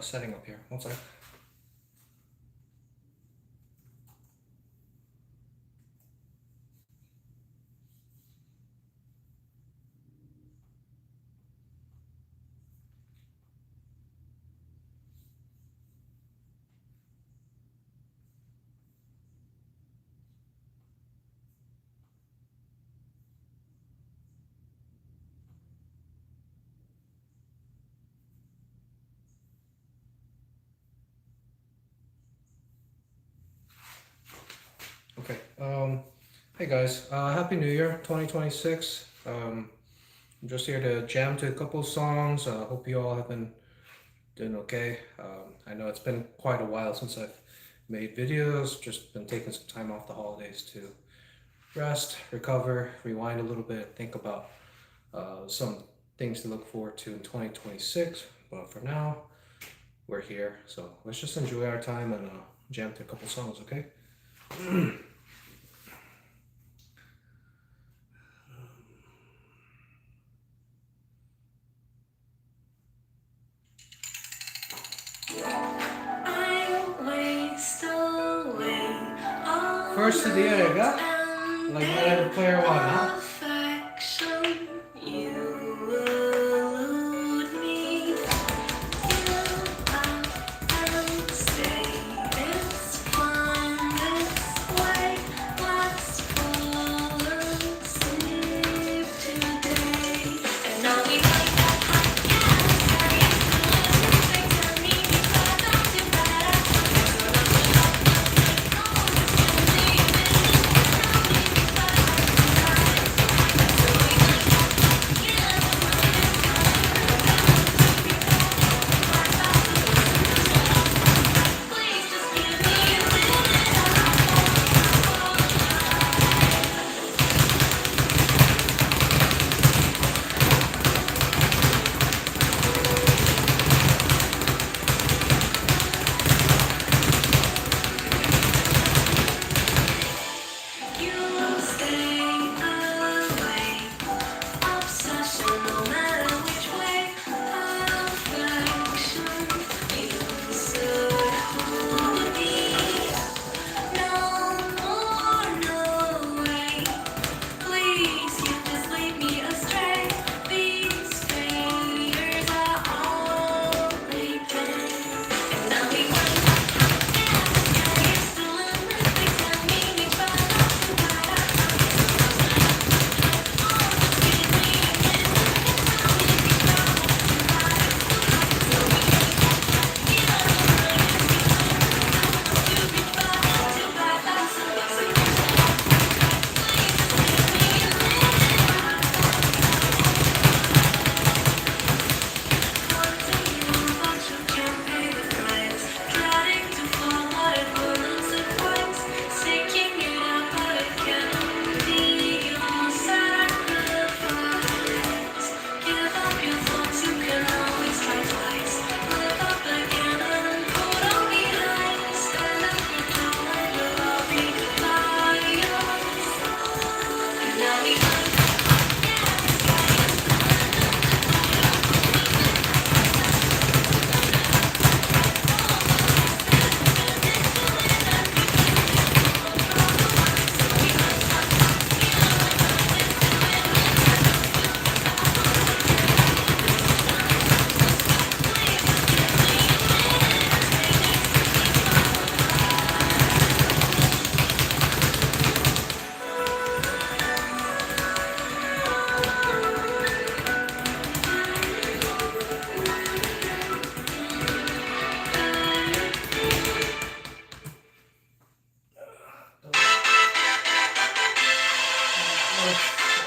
setting up here. One sec. Okay. Hey guys. Happy New Year, 2026. I'm just here to jam to a couple songs. Hope you all have been doing okay. I know it's been quite a while since I've made videos. Just been taking some time off the holidays to rest, recover, rewind a little bit, think about some things to look forward to in 2026. But for now, we're here. So let's just enjoy our time and jam to a couple songs, okay? First to the area, like whatever player one, huh?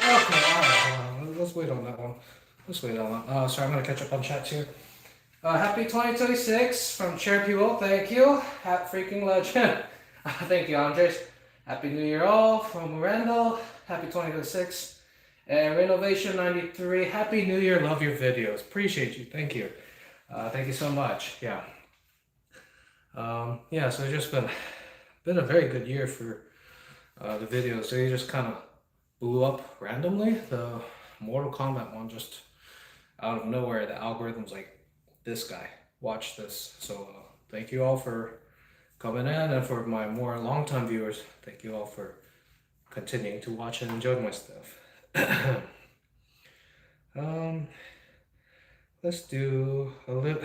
Okay, alright, let's wait on that one. Let's wait on that. Sorry, I'm gonna catch up on chat too. Happy 2026 from Chair People, thank you. Hat freaking legend. Thank you, Andres. Happy New Year all from Randall. Happy 2026. And Renovation 93, Happy New Year, love your videos. Appreciate you, thank you. Thank you so much, yeah. Yeah, so it's just been a very good year for the videos. They just kind of blew up randomly. The Mortal Kombat one just out of nowhere, the algorithm's like, this guy. watch this. So thank you all for coming in, and for my more long-time viewers, thank you all for continuing to watch and enjoy my stuff. um, let's do a little.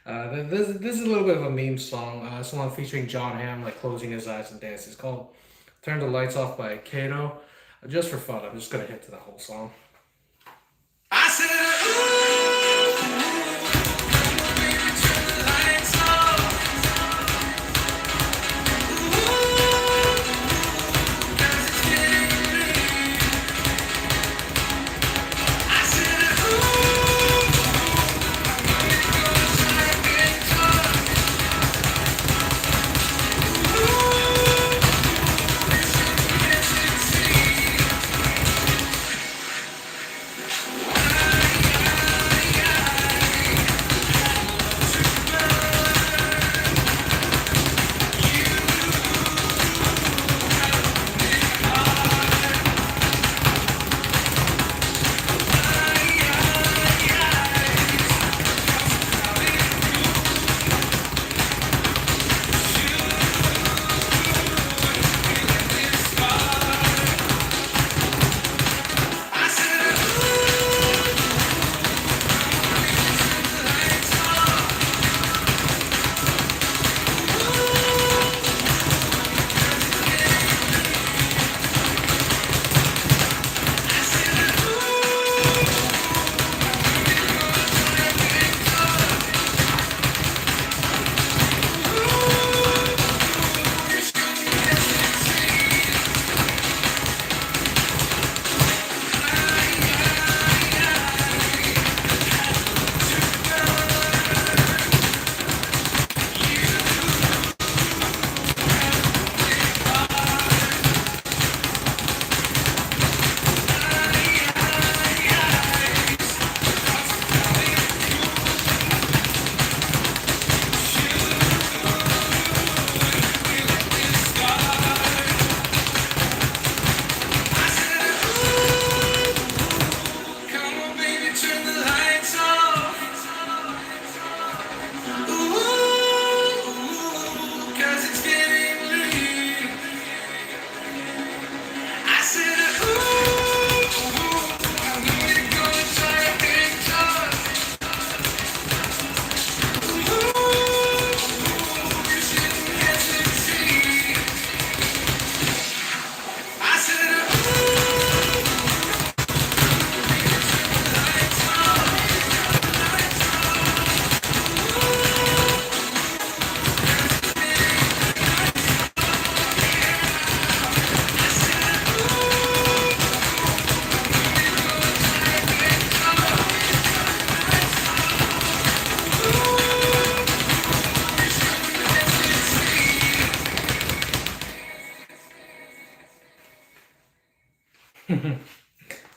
This is a little bit of a meme song. Song featuring John Hamm, like closing his eyes and dance. It's called "Turn the Lights Off" by Kato. Just for fun, I'm just gonna hit to the whole song. I said, ooh.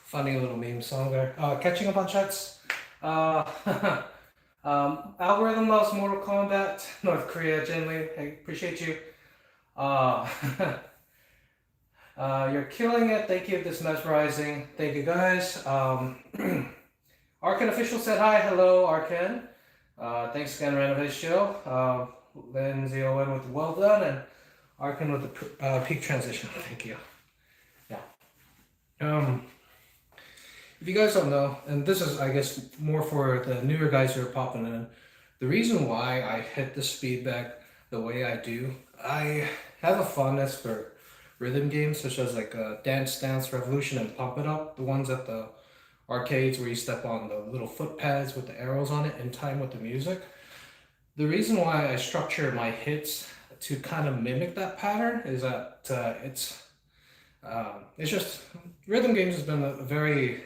Funny little meme song there. Catching up on chats. Uh, Algorithm loves Mortal Kombat, North Korea, Jinli. Hey, appreciate you. Uh, you're killing it. Thank you. This mesmerizing. Thank you, guys. Arkin official said hi. Hello, Arkin. Thanks again, Renovate Show. Lindsay Owen with well done, and Arkin with the peak transition. Thank you. Yeah. If you guys don't know, and this is, I guess, more for the newer guys who are popping in, the reason why I hit the Speedbag the way I do, I have a fondness for rhythm games such as like Dance Dance Revolution and Pump It Up, the ones at the arcades where you step on the little foot pads with the arrows on it in time with the music. The reason why I structure my hits to kind of mimic that pattern is that it's just rhythm games has been a very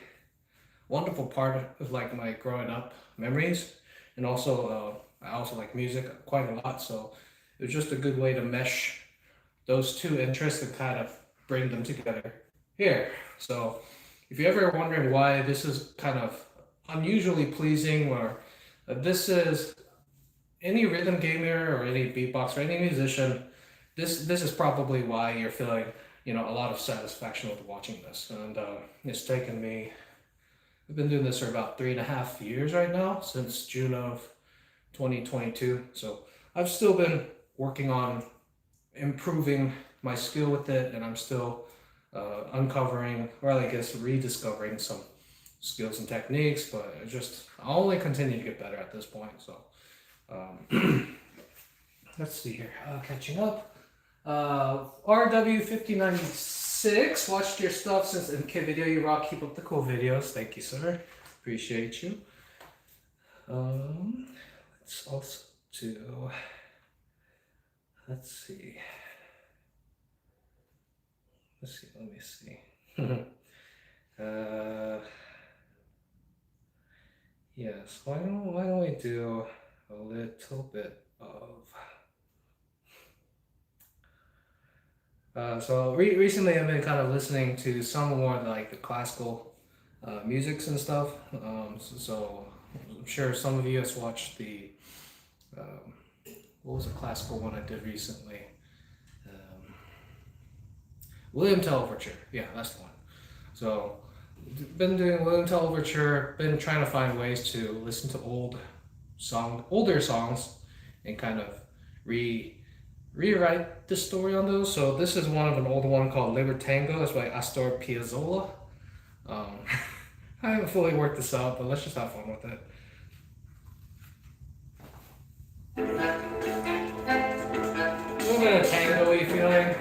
wonderful part of like my growing up memories, and also I also like music quite a lot, so it was just a good way to mesh those two interests and kind of bring them together here. So if you're ever wondering why this is kind of unusually pleasing, or this is any rhythm gamer or any beatboxer or any musician, this is probably why you're feeling a lot of satisfaction with watching this. And it's taken me, I've been doing this for about 3.5 years right now, since June of 2022. So I've still been working on improving my skill with it, and I'm still uncovering, or I guess rediscovering some skills and techniques. But I'll only continue to get better at this point. So let's see here. Catching up. RW5096. Watched your stuff since MK video. You rock. Keep up the cool videos. Thank you, sir. Appreciate you. Let's also do. Let's see. Let me see. Yes, why don't we do a little bit of... So recently I've been kind of listening to some more like the classical musics and stuff. So I'm sure some of you has watched the, what was a classical one I did recently? William Tell Overture. Yeah, that's the one. So been doing William Tell Overture, been trying to find ways to listen to older songs and kind of rewrite the story on those. So this is one of an old one called Libertango. It's by Astor Piazzolla. I haven't fully worked this out, but let's just have fun with it. A little bit of tango-y feeling.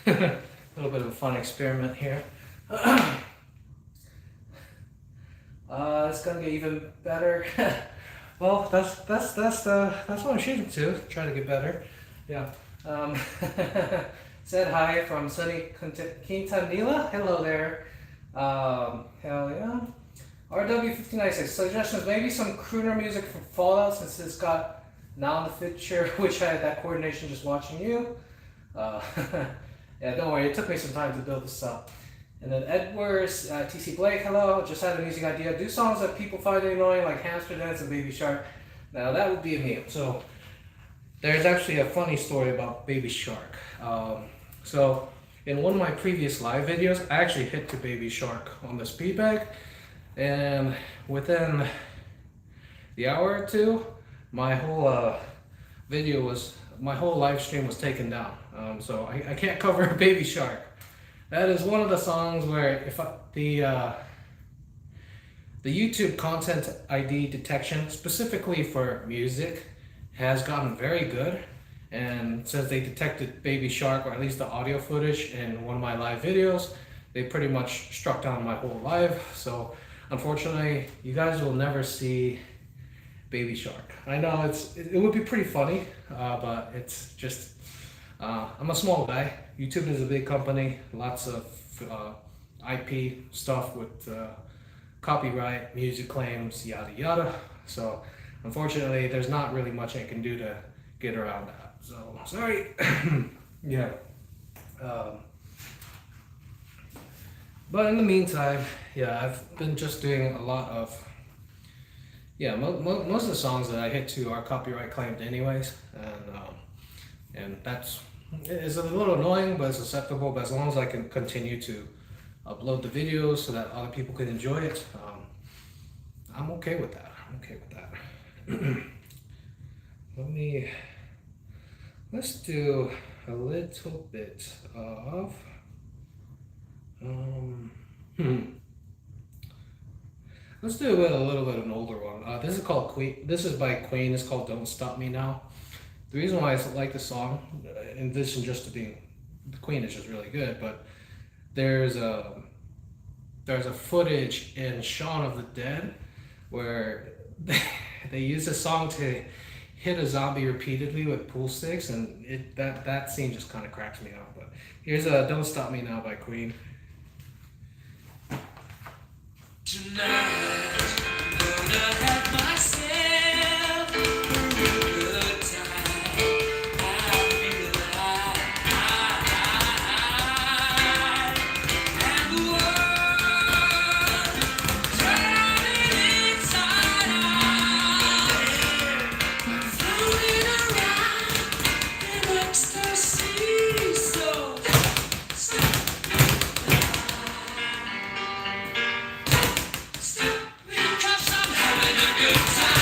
A little bit of a fun experiment here. It's gonna get even better. Well, that's what I'm shooting to. Try to get better. Yeah. Said hi from sunny Quintanilla. Hello there. Hell yeah. RW596 suggestions. Maybe some crooner music from Fallout, since it's got now in the feature, which I had that coordination just watching you. Yeah, don't worry, it took me some time to build this up. And then Edwards, TC Blake, hello, just had an amusing idea. Do songs that people find annoying, like Hamster Dance and Baby Shark. Now that would be me. So there's actually a funny story about Baby Shark. So in one of my previous live videos, I actually hit to Baby Shark on the Speedbag, and within the hour or two, my whole my whole live stream was taken down. So I can't cover Baby Shark. That is one of the songs where the YouTube content ID detection, specifically for music, has gotten very good. And since they detected Baby Shark, or at least the audio footage in one of my live videos, they pretty much struck down my whole live. So unfortunately, you guys will never see Baby Shark. I know it would be pretty funny, but it's just, I'm a small guy. YouTube is a big company, lots of IP stuff with copyright, music claims, yada yada. So unfortunately, there's not really much I can do to get around that. So sorry. Yeah. But in the meantime, yeah, I've been just doing a lot of, yeah, most of the songs that I hit to are copyright claimed anyways, and that's, it's a little annoying, but it's acceptable. But as long as I can continue to upload the videos so that other people can enjoy it, I'm okay with that. I'm okay with that. Let's do a little bit of let's do a little bit of an older one. This is called Queen. This is by Queen. It's called "Don't Stop Me Now." The reason why I like the song, in addition just to being, the Queen is just really good, but there's a footage in Shaun of the Dead where they use a song to hit a zombie repeatedly with pool sticks, and that scene just kind of cracks me up. But here's "Don't Stop Me Now" by Queen. Tonight, I'm gonna have myself a real good time. I feel alive, and the world turning inside out. I'm floating around in ecstasy, so stop me, 'cause I'm having a good time.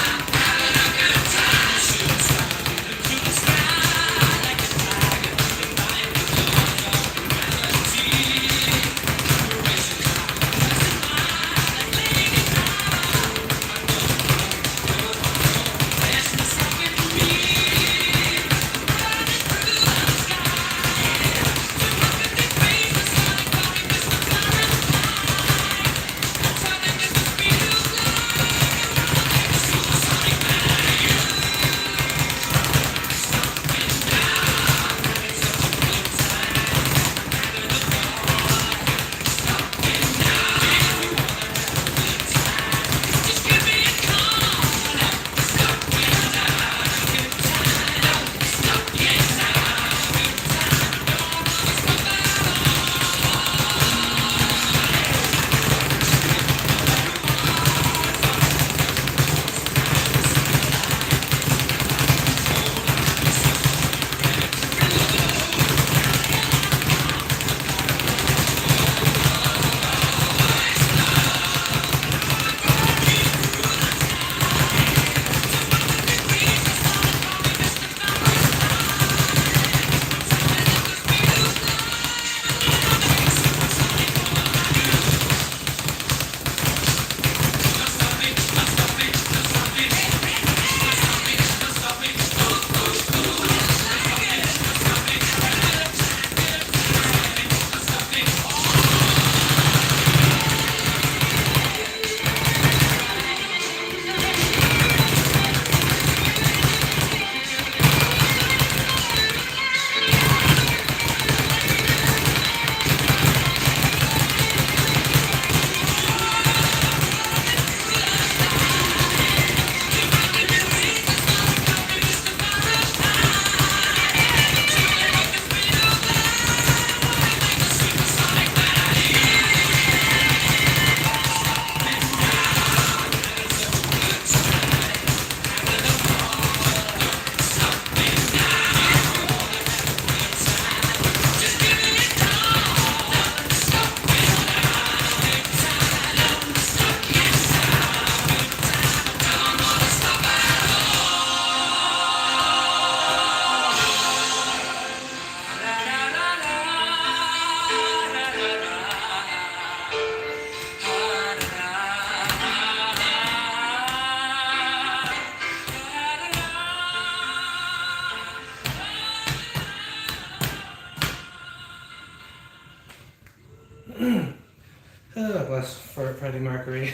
Bless for Freddie Mercury.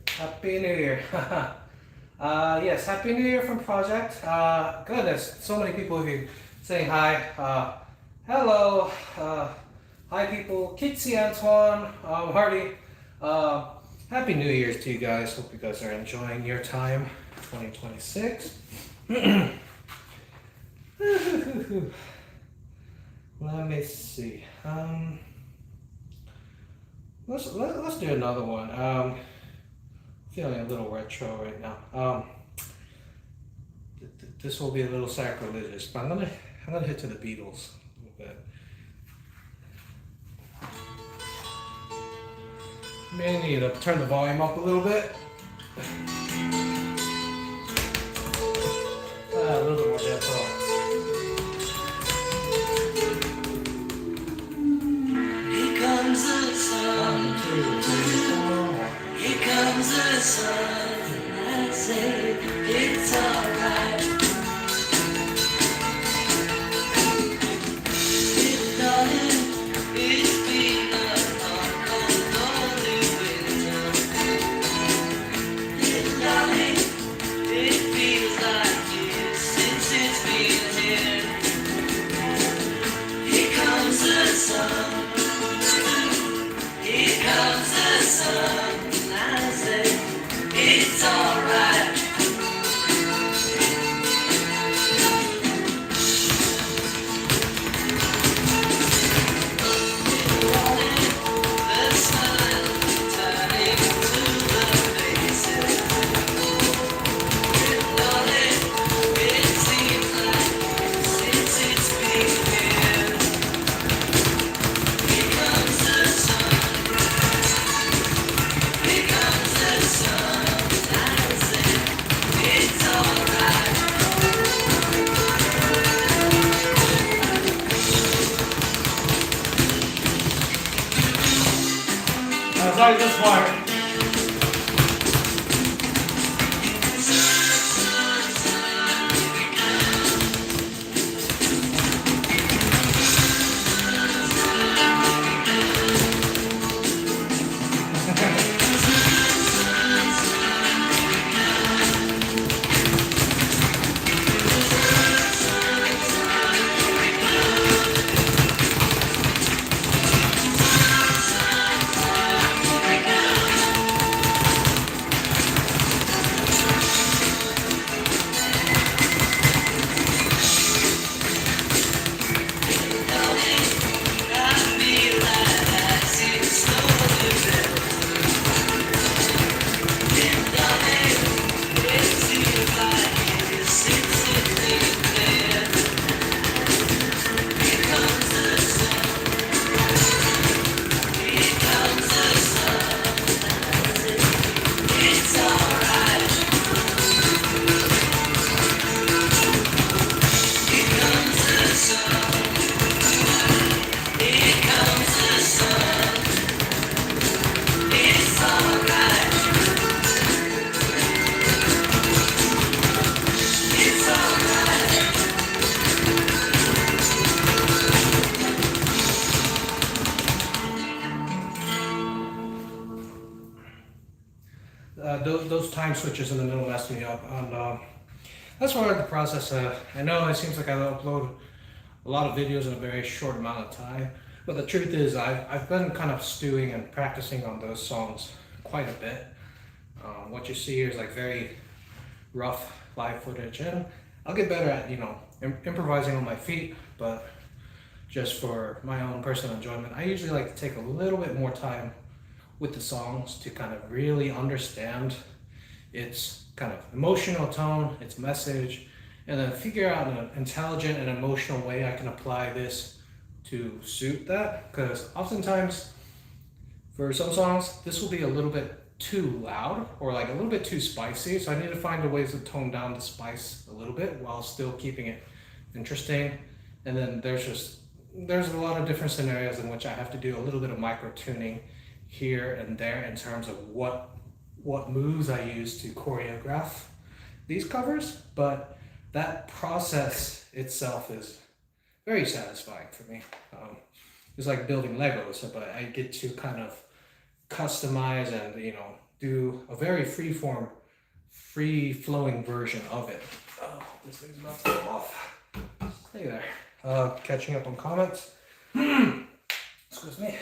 Happy New Year. Yes, Happy New Year from Project. Goodness, so many people here saying hi. Hello. Hi people. Kitsy, Antoine, Hardy. Happy New Year's to you guys. Hope you guys are enjoying your time, 2026. Let me see. Let's do another one. Feeling a little retro right now. This will be a little sacrilegious, but I'm gonna hit to the Beatles a little bit. May need to turn the volume up a little bit. A little bit more gentle. Here comes the sun. 1, 2, 3, 4. Here comes the sun. I say it's alright. Darling, it's been a long, cold, lonely winter. Darling, it feels like years since it's been here. Here comes the sun. Here comes the sun. I say it's alright. The smile turning to the faces. Darling, it seems like since it's been here. Here comes the sun. Here comes the sun. I say it's alright. Sorry, this part. Those time switches in the middle messed me up, and that's part of the process. I know it seems like I upload a lot of videos in a very short amount of time, but the truth is I've been kind of stewing and practicing on those songs quite a bit. What you see here is like very rough live footage, and I'll get better at improvising on my feet, but just for my own personal enjoyment, I usually like to take a little bit more time with the songs to kind of really understand its kind of emotional tone, its message, and then figure out an intelligent and emotional way I can apply this to suit that. Because oftentimes for some songs, this will be a little bit too loud or like a little bit too spicy. So I need to find a ways to tone down the spice a little bit while still keeping it interesting. And then there's a lot of different scenarios in which I have to do a little bit of micro tuning here and there in terms of what moves I use to choreograph these covers, but that process itself is very satisfying for me. it's like building Legos, but I get to kind of customize and do a very freeform, free flowing version of it. Oh, this thing's about to go off. Stay there. Catching up on comments. Excuse me.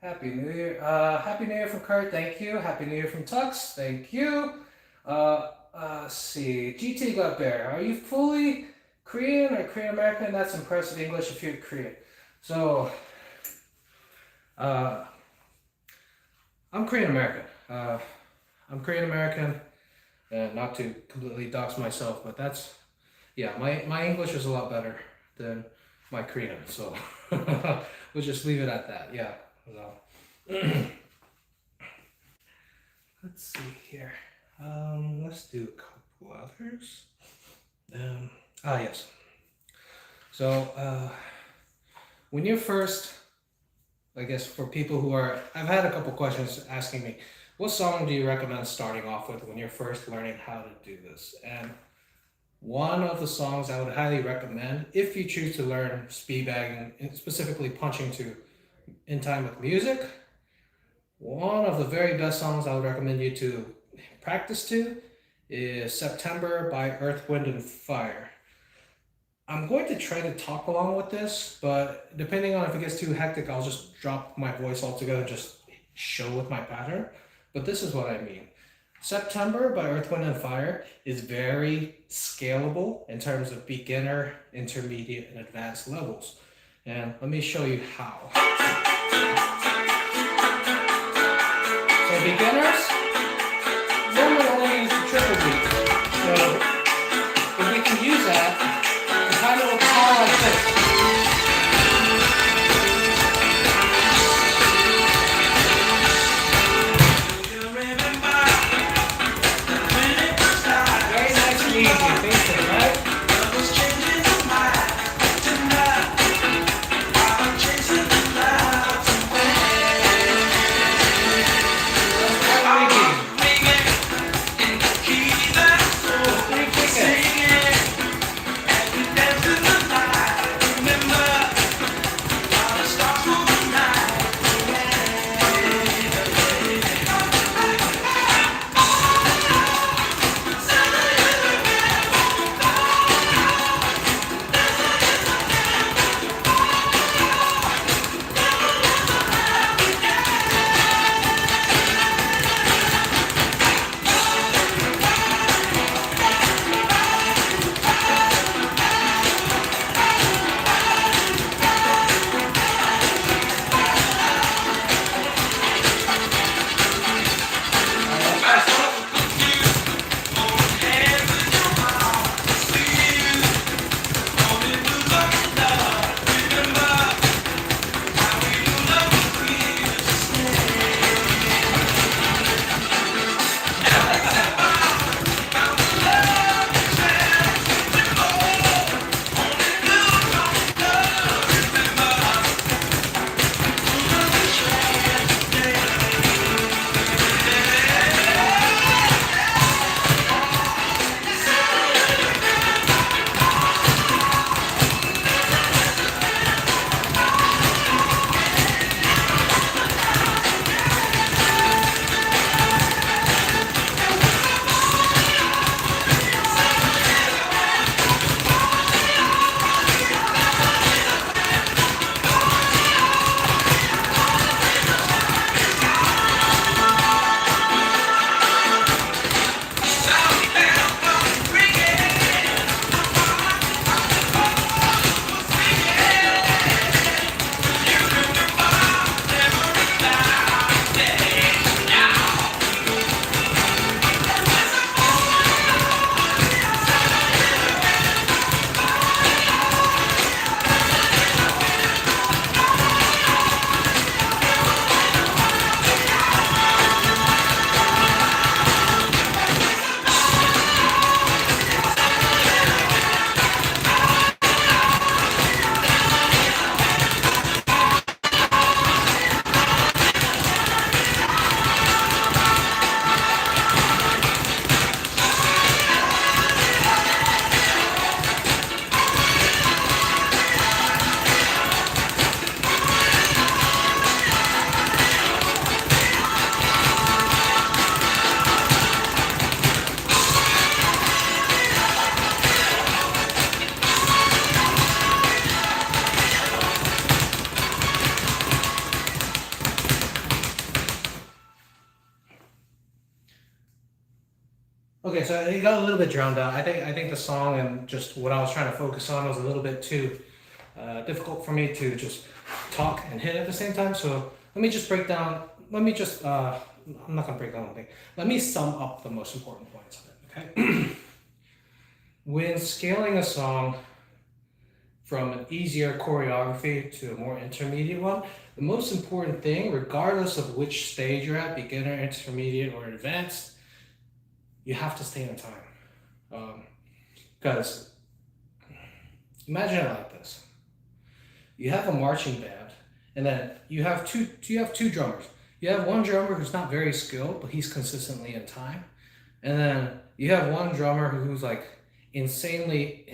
Happy New Year. Happy New Year from Kurt. Thank you. Happy New Year from Tux. Thank you. Let's see. GT Got Bear. Are you fully Korean or Korean American? That's impressive English if you're Korean. So, I'm Korean American. I'm Korean American, and not to completely dox myself, but that's, yeah, my English is a lot better than my Korean, so we'll just leave it at that. Yeah. So, let's see here. Let's do a couple others. Yes. So, when you're first, I guess for people who are, I've had a couple questions asking me, what song do you recommend starting off with when you're first learning how to do this? And one of the songs I would highly recommend, if you choose to learn speedbagging, and specifically punching to in time with music, one of the very best songs I would recommend you to practice to is September by Earth, Wind, and Fire. I'm going to try to talk along with this, but depending on if it gets too hectic, I'll just drop my voice altogether and just show with my pattern. But this is what I mean. September by Earth, Wind, and Fire is very scalable in terms of beginner, intermediate, and advanced levels. And let me show you how. So beginners, normally only use the triple beat. So if we can use that, it kind of looks all like this. Very nice and easy, basic, right? Okay, so it got a little bit drowned out. I think the song and just what I was trying to focus on was a little bit too difficult for me to just talk and hit at the same time. So let me just break down. Let me just. I'm not gonna break down one thing. Let me sum up the most important points of it. Okay. When scaling a song from an easier choreography to a more intermediate one, the most important thing, regardless of which stage you're at, beginner, intermediate, or advanced, you have to stay in time. Because imagine it like this: you have a marching band, and then you have two drummers. You have one drummer who's not very skilled, but he's consistently in time, and then you have one drummer who's like insane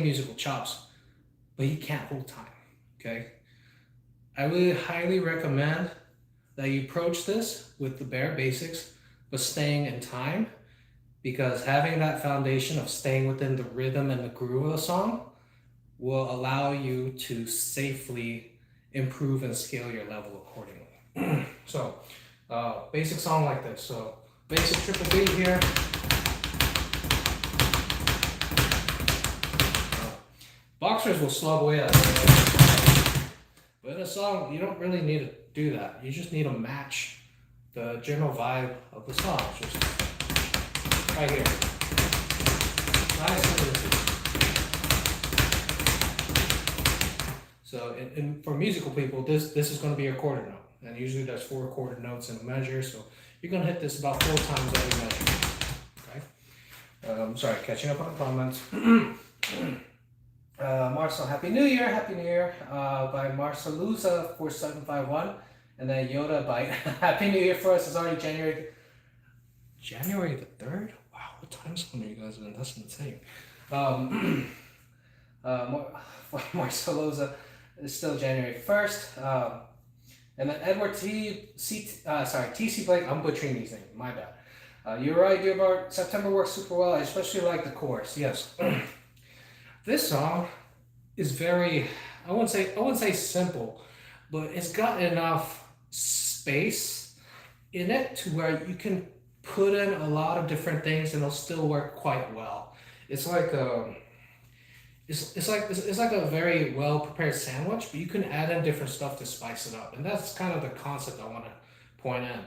musical chops, but he can't hold time. Okay, I really highly recommend that you approach this with the bare basics, but staying in time, because having that foundation of staying within the rhythm and the groove of a song will allow you to safely improve and scale your level accordingly. So, basic song like this. So, basic triple beat here. Boxers will slug away at it. But in a song, you don't really need to do that. You just need to match the general vibe of the song. Just right here. Nice and easy. So for musical people, this is going to be your quarter note. And usually there's 4 quarter notes in a measure. So you're going to hit this about 4 times every measure. Okay? Sorry, catching up on the comments. Marcel, Happy New Year, Happy New Year, by Marcelusa 4751, and then Yoda by Happy New Year for us is already January the 3rd? Wow, what time zone are you guys in? That's insane. Marcelusa is still January 1st, and then Edward TC Blake, I'm butchering these names, my bad. You're right, dear Bart, September works super well, I especially like the chorus, yes. This song is very, I wouldn't say simple, but it's got enough space in it to where you can put in a lot of different things and it'll still work quite well. It's like it's like a very well prepared sandwich, but you can add in different stuff to spice it up, and that's kind of the concept I want to point in.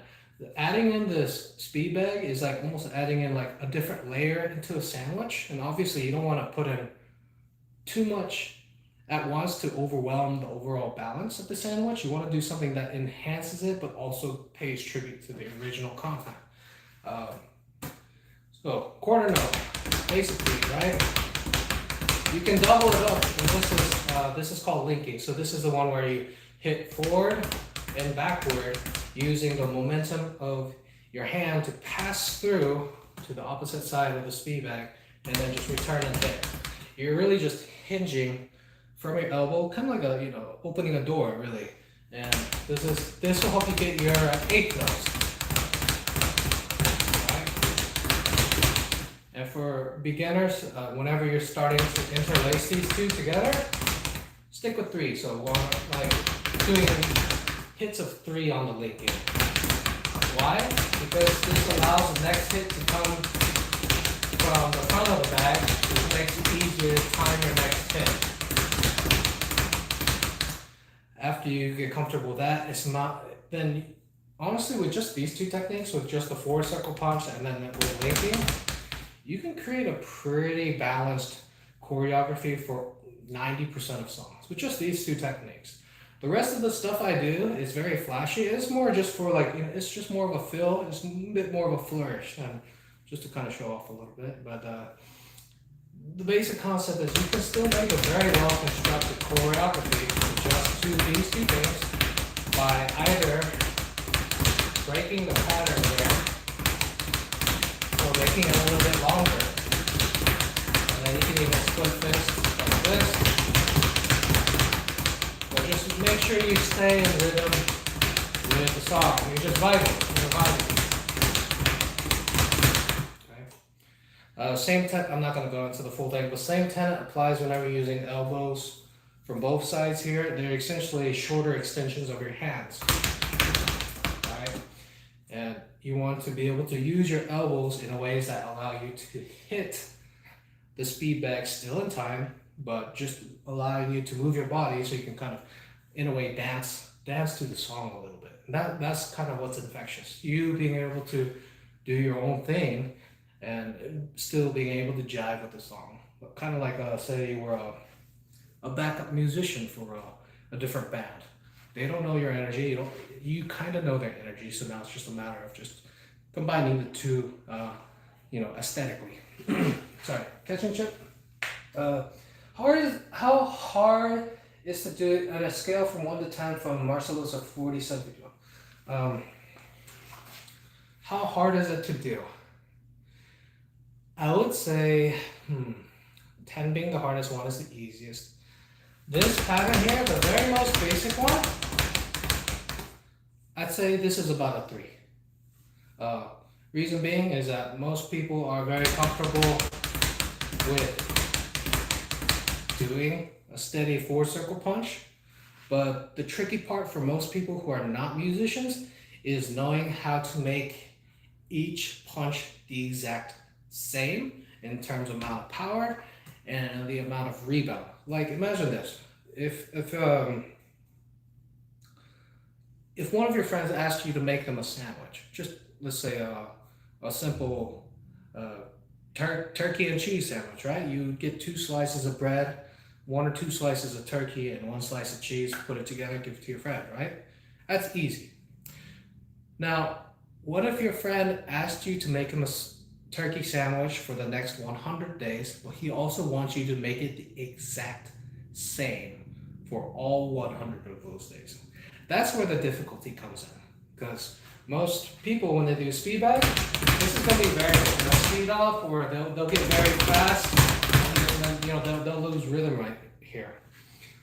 Adding in this Speedbag is like almost adding in like a different layer into a sandwich, and obviously you don't want to put in too much at once to overwhelm the overall balance of the sandwich. You want to do something that enhances it but also pays tribute to the original content. So quarter note, basically, right? You can double it up, and this is called linking. So this is the one where you hit forward and backward using the momentum of your hand to pass through to the opposite side of the Speedbag, and then just return and hit. You're really just hinging from your elbow, kind of like opening a door, really. And this will help you get your 8th notes. Right? And for beginners, whenever you're starting to interlace these two together, stick with 3. So doing hits of 3 on the linking. Why? Because this allows the next hit to come from the front of the bag, which makes it easier to time your next hit. After you get comfortable with that, then honestly with just these 2 techniques, with just the 4 circle punch and then with linking, you can create a pretty balanced choreography for 90% of songs with just these 2 techniques. The rest of the stuff I do is very flashy. It's more just for it's just more of a feel. It's a bit more of a flourish, and just to kind of show off a little bit. But the basic concept is you can still make a very well constructed choreography with just these 2 things by either breaking the pattern here or making it a little bit longer. And then you can even split fists like this. But just make sure you stay in rhythm with the song. You're just vibing. I'm not going to go into the full thing, but same tenet applies whenever you're using elbows from both sides here. They're essentially shorter extensions of your hands. Right? And you want to be able to use your elbows in ways that allow you to hit the speed bag still in time, but just allowing you to move your body so you can kind of, in a way, dance to the song a little bit. And that's kind of what's infectious. You being able to do your own thing and still being able to jive with the song. Kind of like, say, you were a backup musician for a different band. They don't know your energy. You kind of know their energy. So now it's just a matter of just combining the two, aesthetically. Sorry, catching chip. How hard is to do it on a scale from 1 to 10 from Marcelo's of 47 video? How hard is it to do? I would say 10 being the hardest, 1 is the easiest. This pattern here, the very most basic one, I'd say this is about a 3. Reason being is that most people are very comfortable with doing a steady 4-circle punch, but the tricky part for most people who are not musicians is knowing how to make each punch the exact same in terms of amount of power and the amount of rebound. Like, imagine this: if one of your friends asked you to make them a sandwich, just let's say a simple turkey and cheese sandwich, right? You get 2 slices of bread, 1 or 2 slices of turkey, and 1 slice of cheese. Put it together, give it to your friend, right? That's easy. Now, what if your friend asked you to make him a turkey sandwich for the next 100 days, but he also wants you to make it the exact same for all 100 of those days? That's where the difficulty comes in, because most people, when they do Speedbag, this is going to be variable. They'll speed up, or they'll get very fast, and then they'll lose rhythm right here.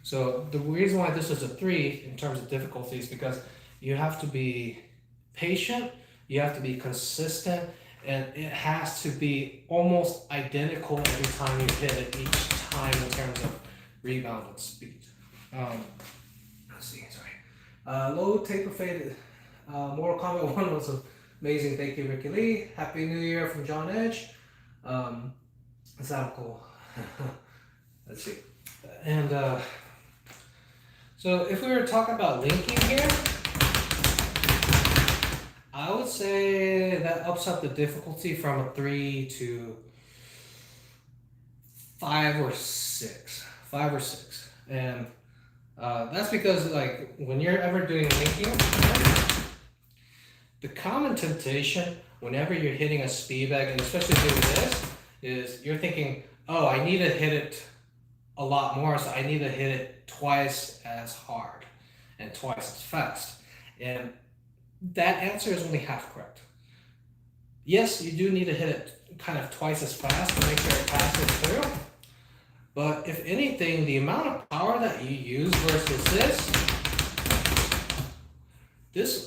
So the reason why this is a 3 in terms of difficulty is because you have to be patient, you have to be consistent, and it has to be almost identical every time you hit it each time in terms of rebound and speed. Let's see, sorry. Low taper faded. Mortal Kombat 1 was amazing. Thank you, Ricky Lee. Happy New Year from John Edge. That sounds cool. Let's see. And so if we were talking about linking here, I would say that ups up the difficulty from a 3 to 5 or 6. 5 or 6. And that's because, like, when you're ever doing linking, the common temptation whenever you're hitting a speed bag, and especially doing this, is you're thinking, oh, I need to hit it a lot more, so I need to hit it twice as hard and twice as fast. And that answer is only half correct. Yes, you do need to hit it kind of twice as fast to make sure it passes through. But if anything, the amount of power that you use versus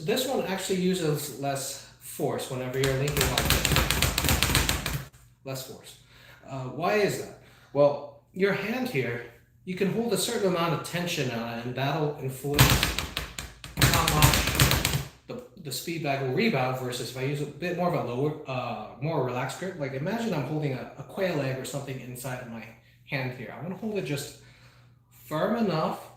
this one actually uses less force whenever you're linking like this. Less force. Why is that? Well, your hand here, you can hold a certain amount of tension on it, and that'll influence how much the speed bag will rebound versus if I use a bit more of a lower, more relaxed grip. Like, imagine I'm holding a quail egg or something inside of my hand here. I want to hold it just firm enough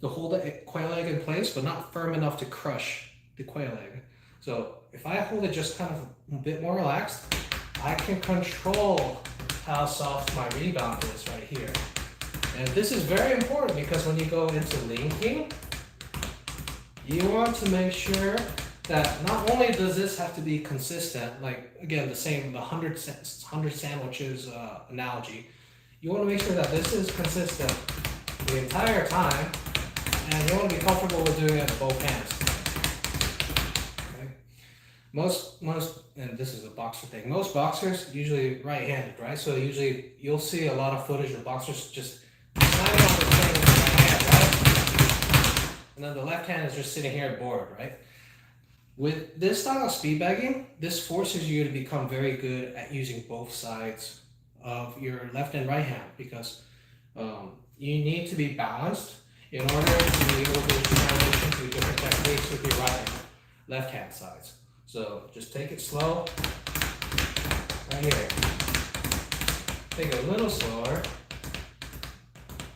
to hold the quail egg in place, but not firm enough to crush the quail egg. So if I hold it just kind of a bit more relaxed, I can control how soft my rebound is right here. And this is very important because when you go into linking, you want to make sure that not only does this have to be consistent, like again, the same, the 100 sandwiches analogy, you want to make sure that this is consistent the entire time, and you want to be comfortable with doing it with both hands. Okay? Most, and this is a boxer thing, most boxers usually right-handed, right? So usually you'll see a lot of footage of boxers just slamming on the thing with the right hand, right? And then the left hand is just sitting here bored, right? With this style of speed bagging, this forces you to become very good at using both sides of your left and right hand, because you need to be balanced in order to be able to transition to different techniques with your right and left hand sides. So just take it slow. Right here. Take it a little slower.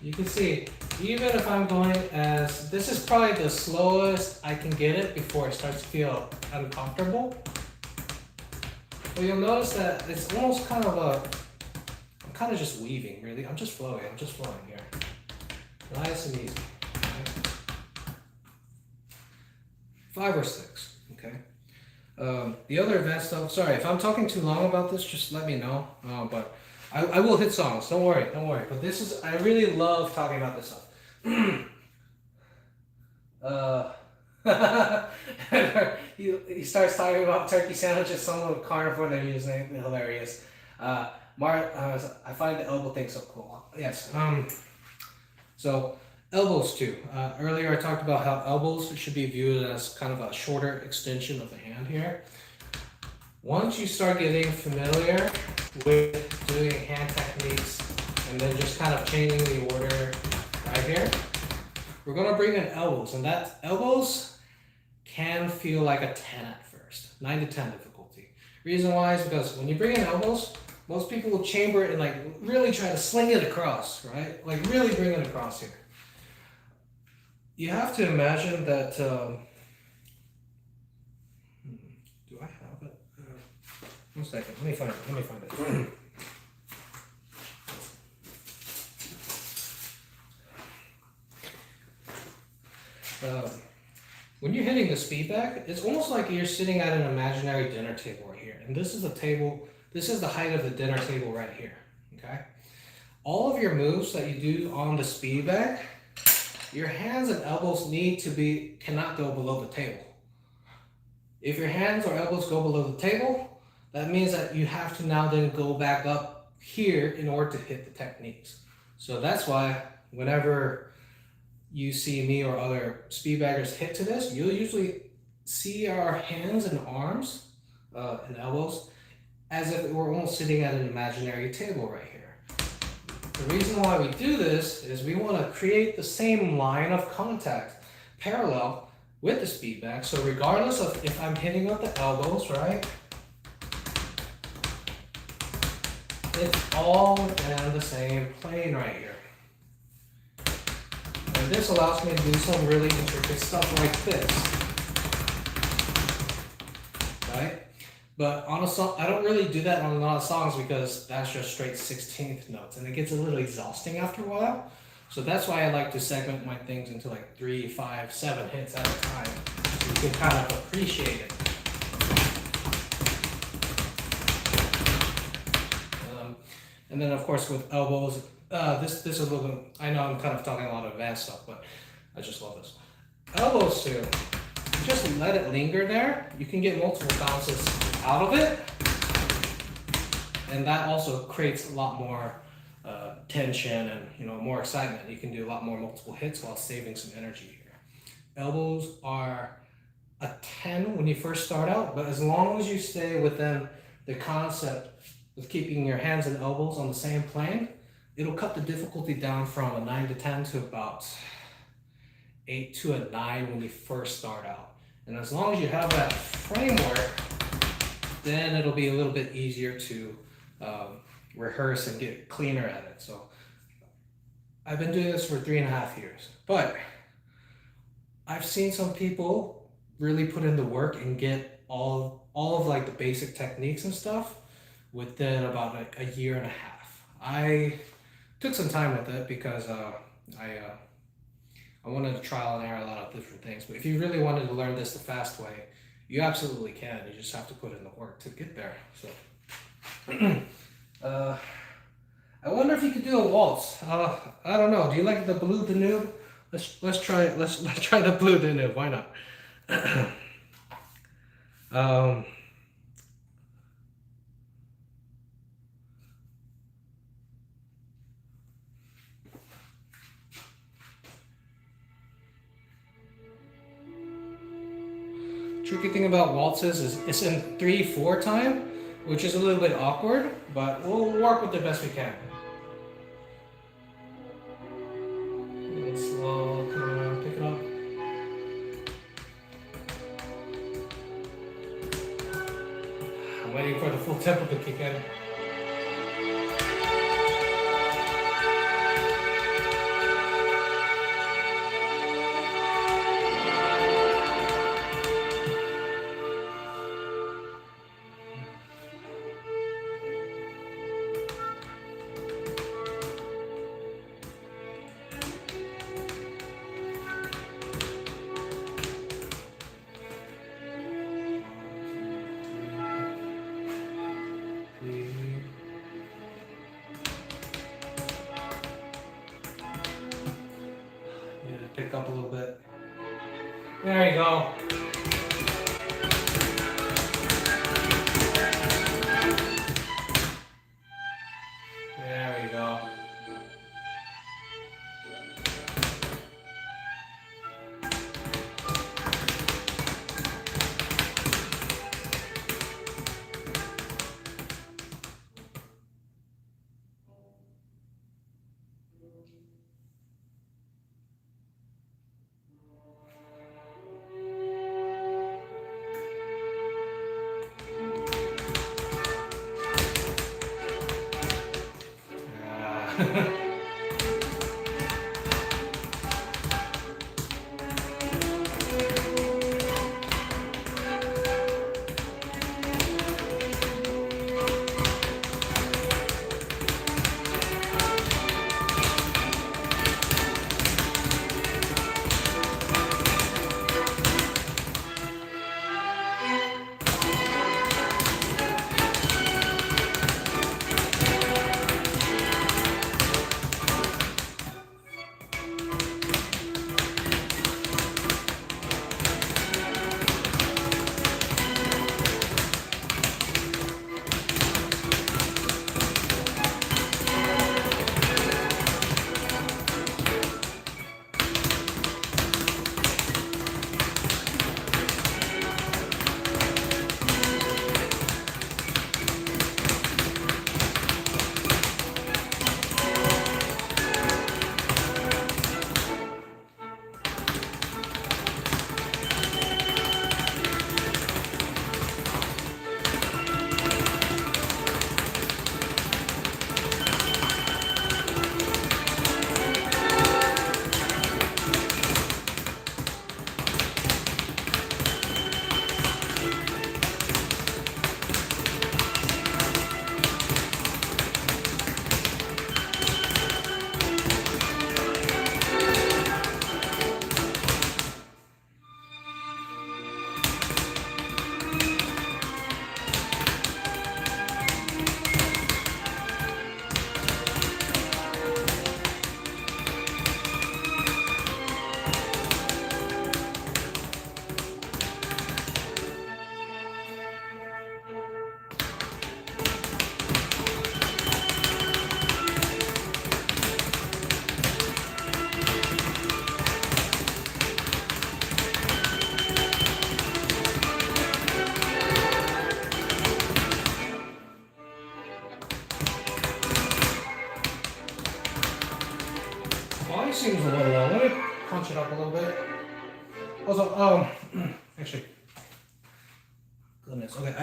You can see, even if I'm going as, this is probably the slowest I can get it before it starts to feel uncomfortable. But you'll notice that it's almost kind of a, I'm kind of just weaving, really. I'm just flowing here. Nice and easy. Okay. 5 or 6, okay? The other advanced stuff, sorry, if I'm talking too long about this, just let me know. But I will hit songs, don't worry. But this is, I really love talking about this stuff. He starts talking about turkey sandwiches, some little carnivore that he was named, hilarious. I find the elbow thing so cool. Yes. So elbows too. Earlier I talked about how elbows should be viewed as kind of a shorter extension of the hand here. Once you start getting familiar with doing hand techniques and then just kind of changing the order right here, we're gonna bring in elbows, and that elbows can feel like a 10 at first, 9 to 10 difficulty. Reason why is because when you bring in elbows, most people will chamber it and like really try to sling it across, right? Like really bring it across here. You have to imagine that, do I have it? 1 second, let me find it. When you're hitting the Speedbag, it's almost like you're sitting at an imaginary dinner table right here. And this is the table, this is the height of the dinner table right here, okay? All of your moves that you do on the Speedbag, your hands and elbows cannot go below the table. If your hands or elbows go below the table, that means that you have to now then go back up here in order to hit the techniques. So that's why whenever you see me or other speedbaggers hit to this, you'll usually see our hands and arms and elbows as if we're almost sitting at an imaginary table right here. The reason why we do this is we want to create the same line of contact parallel with the Speedbag. So regardless of if I'm hitting with the elbows, right? It's all in the same plane right here. And this allows me to do some really intricate stuff like this, right? But on a song, I don't really do that on a lot of songs because that's just straight 16th notes and it gets a little exhausting after a while. So that's why I like to segment my things into like 3, 5, 7 hits at a time. So you can kind of appreciate it. And then of course with elbows, this is a little bit, I know I'm kind of talking a lot of advanced stuff, but I just love this. Elbows too, just let it linger there. You can get multiple bounces out of it. And that also creates a lot more tension and more excitement. You can do a lot more multiple hits while saving some energy here. Elbows are a 10 when you first start out, but as long as you stay within the concept of keeping your hands and elbows on the same plane, it'll cut the difficulty down from a 9 to 10 to about 8 to a 9 when you first start out. And as long as you have that framework, then it'll be a little bit easier to rehearse and get cleaner at it. So I've been doing this for 3.5 years, but I've seen some people really put in the work and get all of like the basic techniques and stuff within about like a year and a half. I took some time with it because I wanted to trial and error a lot of different things. But if you really wanted to learn this the fast way, you absolutely can. You just have to put in the work to get there. So, I wonder if you could do a waltz. I don't know. Do you like the Blue Danube? Let's try the Blue Danube. Why not? Tricky thing about waltzes is it's in 3/4 time, which is a little bit awkward, but we'll work with the best we can. A little slow, come on, pick it up. waiting for the full tempo to kick in. Yeah, pick up a little bit. There you go. There you go. Yeah. Volume seems a little low. Let me punch it up a little bit. Also, actually, goodness. Okay,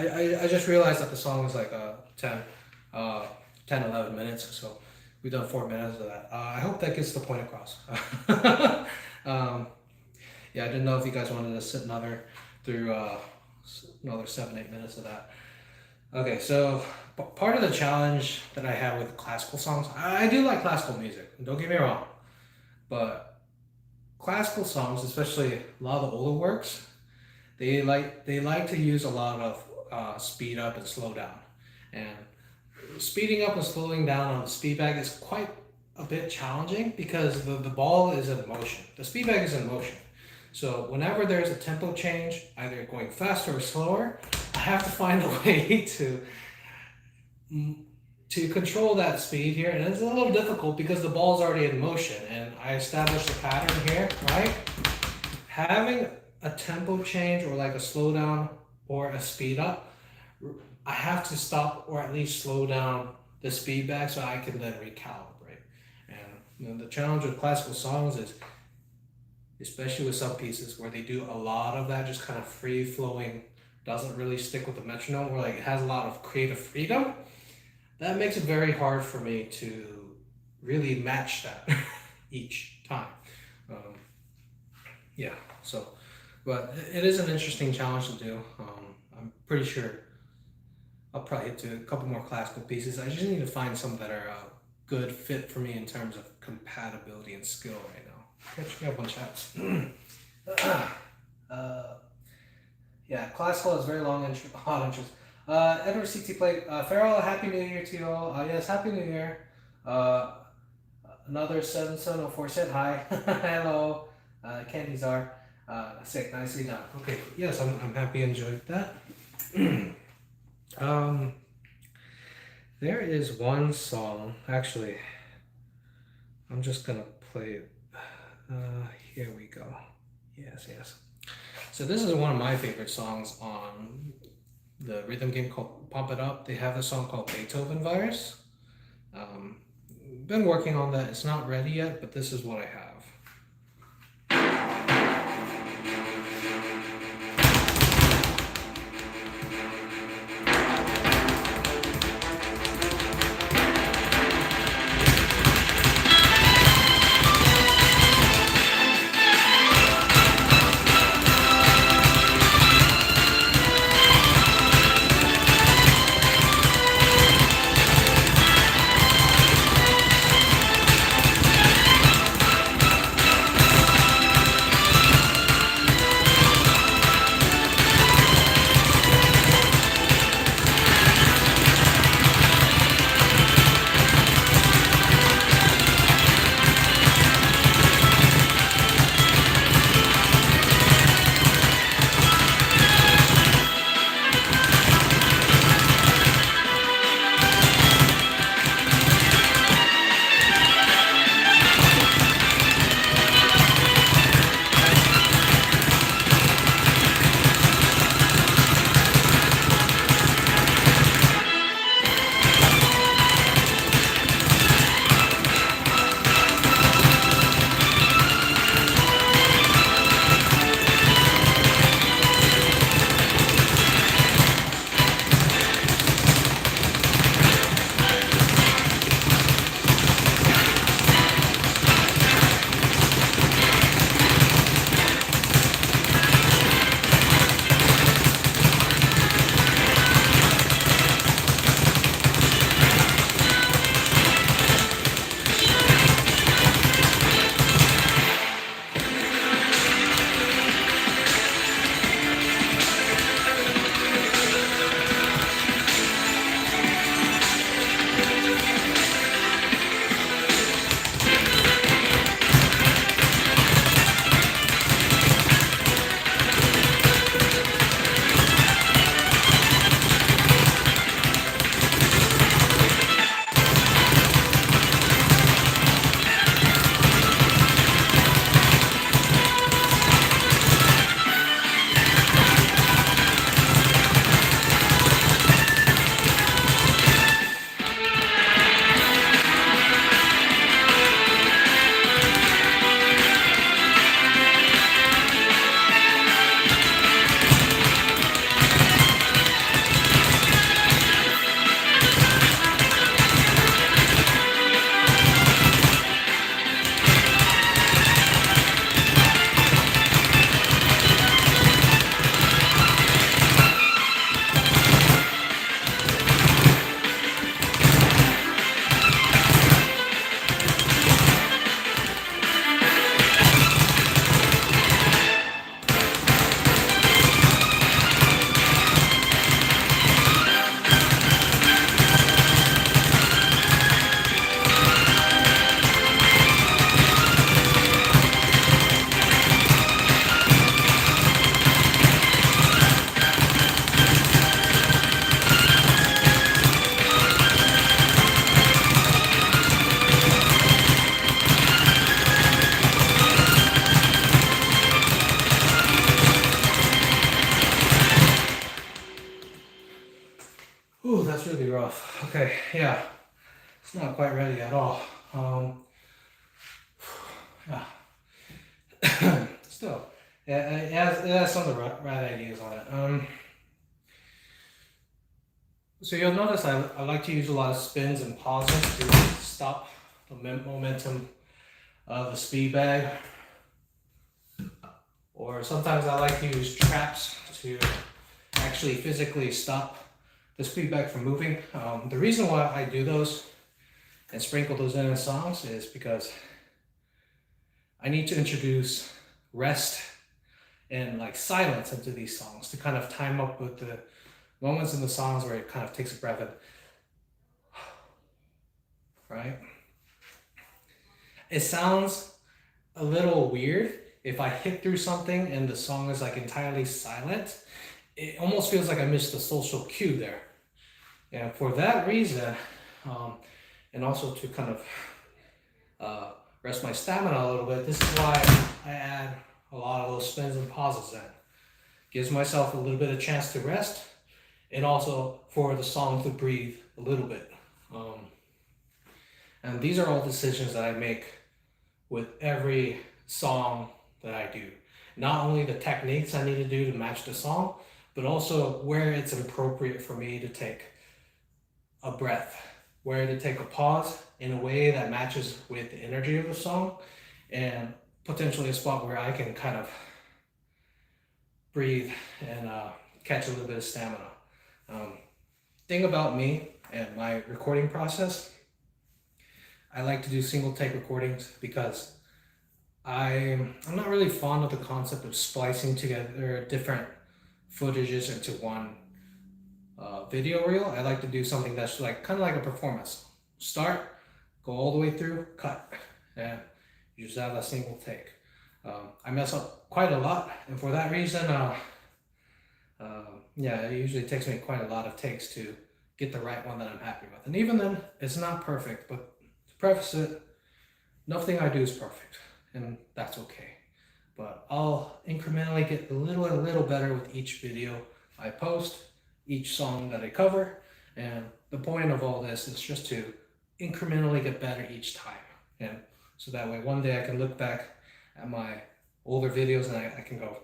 I just realized that the song is like 10, 11 minutes. So we've done 4 minutes of that. I hope that gets the point across. Yeah, I didn't know if you guys wanted to sit through another 7, 8 minutes of that. Okay, so part of the challenge that I have with classical songs, I do like classical music. Don't get me wrong, but classical songs, especially a lot of the older works, they like to use a lot of speed up and slow down, and speeding up and slowing down on the speedbag is quite a bit challenging because the ball is in motion. The speedbag is in motion. So whenever there's a tempo change, either going faster or slower, I have to find a way to control that speed here, and it's a little difficult because the ball's already in motion, and I established a pattern here, right? Having a tempo change or like a slowdown or a speed up, I have to stop or at least slow down the speed back so I can then recalibrate. And the challenge with classical songs is, especially with some pieces where they do a lot of that just kind of free flowing doesn't really stick with the metronome, or like it has a lot of creative freedom, that makes it very hard for me to really match that each time. Um, yeah, so, but it is an interesting challenge to do. I'm pretty sure I'll probably hit to a couple more classical pieces. I just need to find some that are a good fit for me in terms of compatibility and skill right now. Catch me up on chats. uh, yeah, classical is very long intro, hot interest. Edward CT Plate, Farrell, Happy New Year to you all. Yes, Happy New Year. Uh, Another 7704 said hi. Hello. Candies are sick. Nicely done. Okay. Yes, I'm happy you enjoyed that. um, there is one song. Actually, I'm just gonna play it. Here we go. Yes, yes. So this is one of my favorite songs on the rhythm game called Pump It Up. They have a song called Beethoven Virus. Um, been working on that. It's not ready yet, but this is what I have. Ooh, that's really rough. Okay, yeah, it's not quite ready at all. Yeah. Still, yeah, it has some of the right ideas on it. So you'll notice I like to use a lot of spins and pauses to stop the momentum of the speed bag. Or sometimes I like to use traps to actually physically stop the speed bag from moving. The reason why I do those and sprinkle those in songs is because I need to introduce rest and like silence into these songs to kind of time up with the moments in the songs where it kind of takes a breath and right? It sounds a little weird if I hit through something and the song is like entirely silent. It almost feels like I missed a social cue there. And for that reason, and also to kind of rest my stamina a little bit, this is why I add a lot of those spins and pauses in. Gives myself a little bit of chance to rest and also for the song to breathe a little bit. And these are all decisions that I make with every song that I do. Not only the techniques I need to do to match the song, but also where it's appropriate for me to take a breath, where to take a pause in a way that matches with the energy of the song, and potentially a spot where I can kind of breathe and catch a little bit of stamina. Thing about me and my recording process, I like to do single take recordings because I'm not really fond of the concept of splicing together different footages into one video reel. I like to do something that's like kind of like a performance. Start, go all the way through, cut, and you just have a single take. I mess up quite a lot, and for that reason, yeah, it usually takes me quite a lot of takes to get the right one that I'm happy with. And even then, it's not perfect, but to preface it, nothing I do is perfect, and that's okay. But I'll incrementally get a little better with each video I post, each song that I cover, and the point of all this is just to incrementally get better each time. And so that way one day I can look back at my older videos and I can go,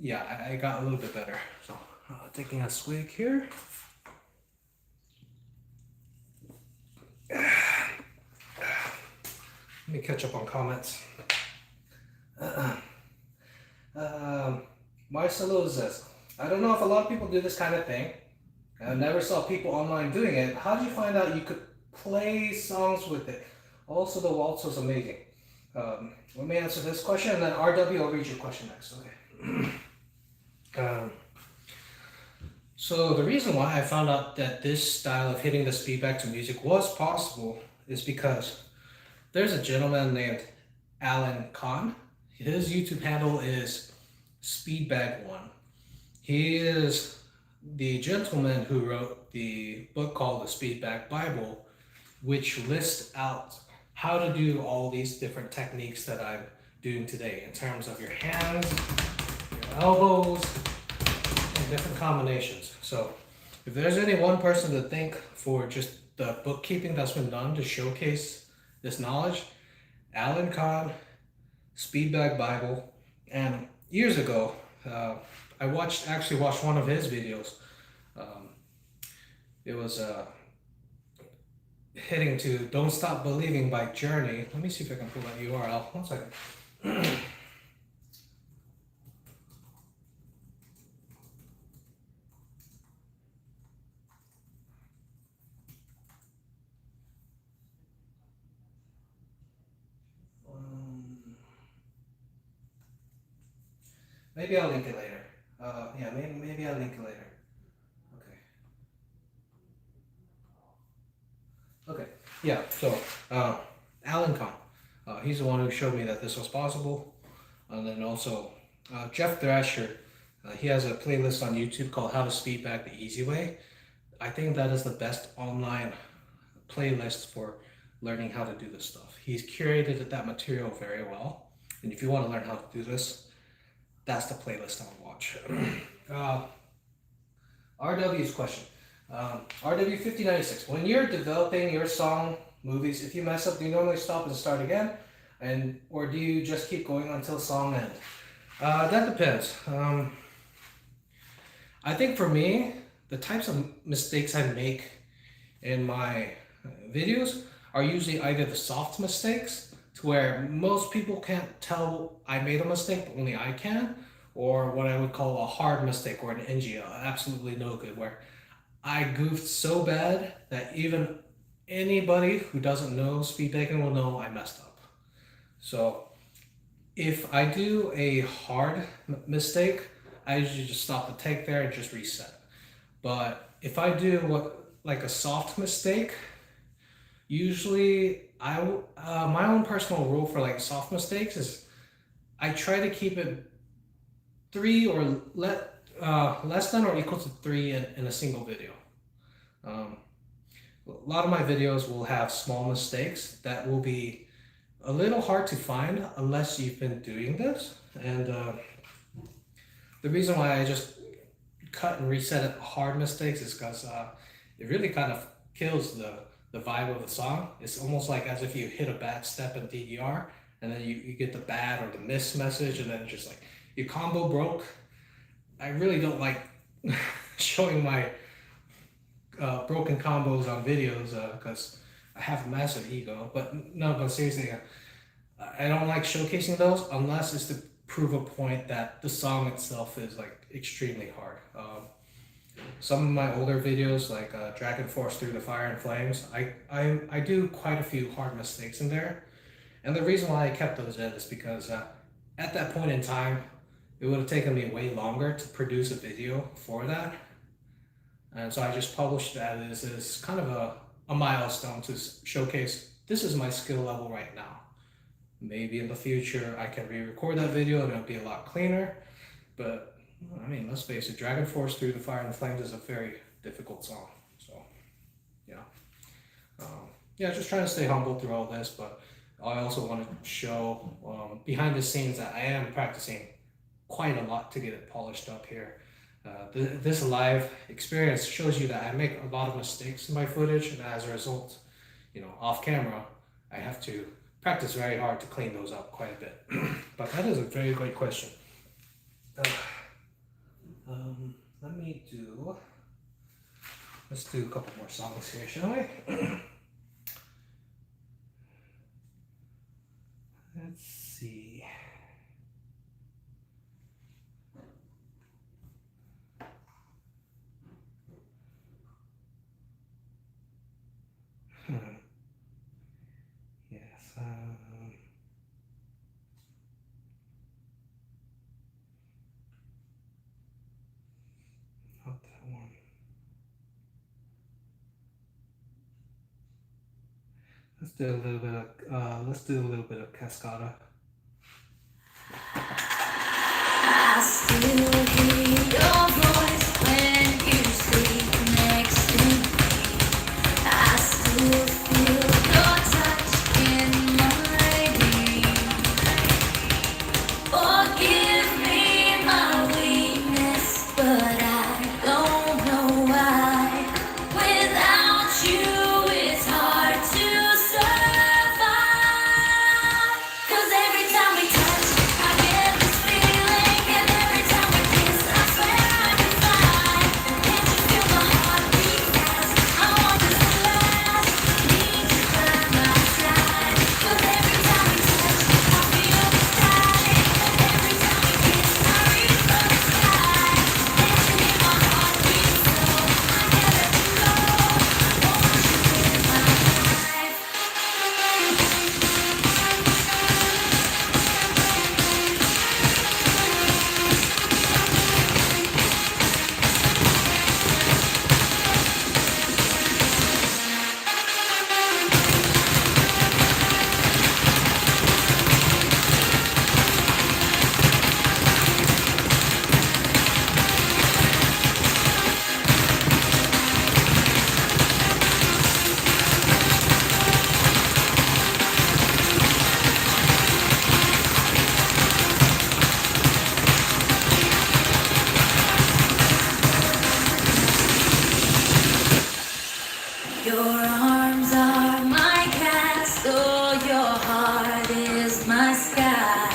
yeah, I got a little bit better. So taking a swig here. Let me catch up on comments. Marcelo says, I don't know if a lot of people do this kind of thing. I never saw people online doing it. How did you find out you could play songs with it? Also, the waltz was amazing. Let me answer this question, and then RW, I'll read your question next. Okay. So the reason why I found out that this style of hitting the speedback to music was possible is because there's a gentleman named Alan Kahn. His YouTube handle is Speedbag1. He is the gentleman who wrote the book called the Speedbag Bible, which lists out how to do all these different techniques that I'm doing today in terms of your hands, your elbows, and different combinations. So if there's any one person to thank for just the bookkeeping that's been done to showcase this knowledge, Alan Kahn, Speedbag Bible, and years ago, I actually watched one of his videos. It was hitting to Don't Stop Believing by Journey. Let me see if I can pull that URL. One second. Maybe I'll link it later. Yeah, maybe I'll link it later. Okay, yeah, so Alan Kahn, he's the one who showed me that this was possible. And then also Jeff Thrasher, he has a playlist on YouTube called How to Speedbag the Easy Way. I think that is the best online playlist for learning how to do this stuff. He's curated that material very well. And if you want to learn how to do this, that's the playlist I would watch. RW's question. RW5096, when you're developing your song movies, if you mess up, do you normally stop and start again? Or do you just keep going until song ends? That depends. I think for me, the types of mistakes I make in my videos are usually either the soft mistakes, to where most people can't tell I made a mistake, but only I can, or what I would call a hard mistake or an NG, absolutely no good, where I goofed so bad that even anybody who doesn't know speedbagging will know I messed up. So if I do a hard mistake, I usually just stop the take there and just reset. But if I do what like a soft mistake, usually my own personal rule for like soft mistakes is I try to keep it three or less than or equal to three in a single video. Um, a lot of my videos will have small mistakes that will be a little hard to find unless you've been doing this. And the reason why I just cut and reset it hard mistakes is because it really kind of kills the vibe of the song. It's almost like as if you hit a bad step in DDR and then you get the bad or the miss message and then it's just like your combo broke. I really don't like showing my broken combos on videos because I have a massive ego. But no, but seriously, I don't like showcasing those unless it's to prove a point that the song itself is like extremely hard. Some of my older videos, like Dragon Force Through the Fire and Flames, I do quite a few hard mistakes in there. And the reason why I kept those in is because at that point in time, it would have taken me way longer to produce a video for that. And so I just published that as kind of a milestone to showcase this is my skill level right now. Maybe in the future I can re-record that video and it'll be a lot cleaner. But I mean, let's face it, Dragon Force Through the Fire and Flames is a very difficult song. So yeah. Yeah, just trying to stay humble through all this, but I also want to show behind the scenes that I am practicing quite a lot to get it polished up here. This live experience shows you that I make a lot of mistakes in my footage, and as a result, off camera, I have to practice very hard to clean those up quite a bit. But that is a very great question. Let's do a couple more songs here, shall we? Let's see. Yes. Not that one. Let's do a little bit of Cascada. I still hear your voice when you sleep next to me. I still feel your touch in my dreams. Forgive me my weakness, but I don't know why. Without you, it's hard to survive. 'Cause every time we touch, I get this feeling, and every time we kiss, I swear I can fly. Can't you feel my heartbeat fast? I want this to last. Need you by my side. 'Cause every time we touch, I feel the static. Every time we kiss, I reach for the sky. Can't you hear my heartbeat slow? I can't let you go. Want you in my life. Your arms are my castle, your heart is my sky.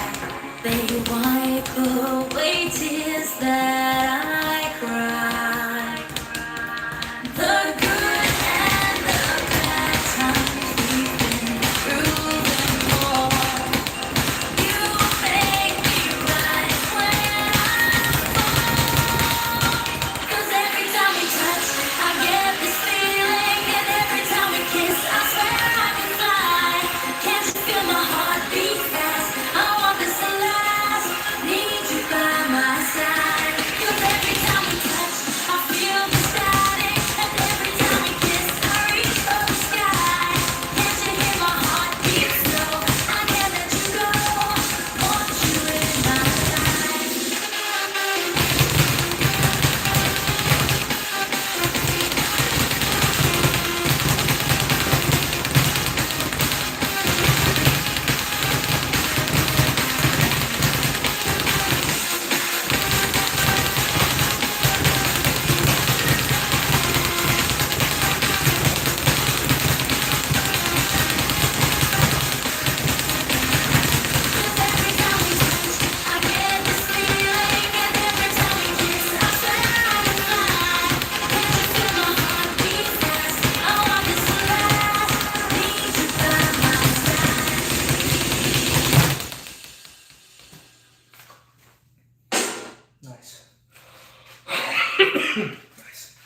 They wipe away tears that I cry. Nice.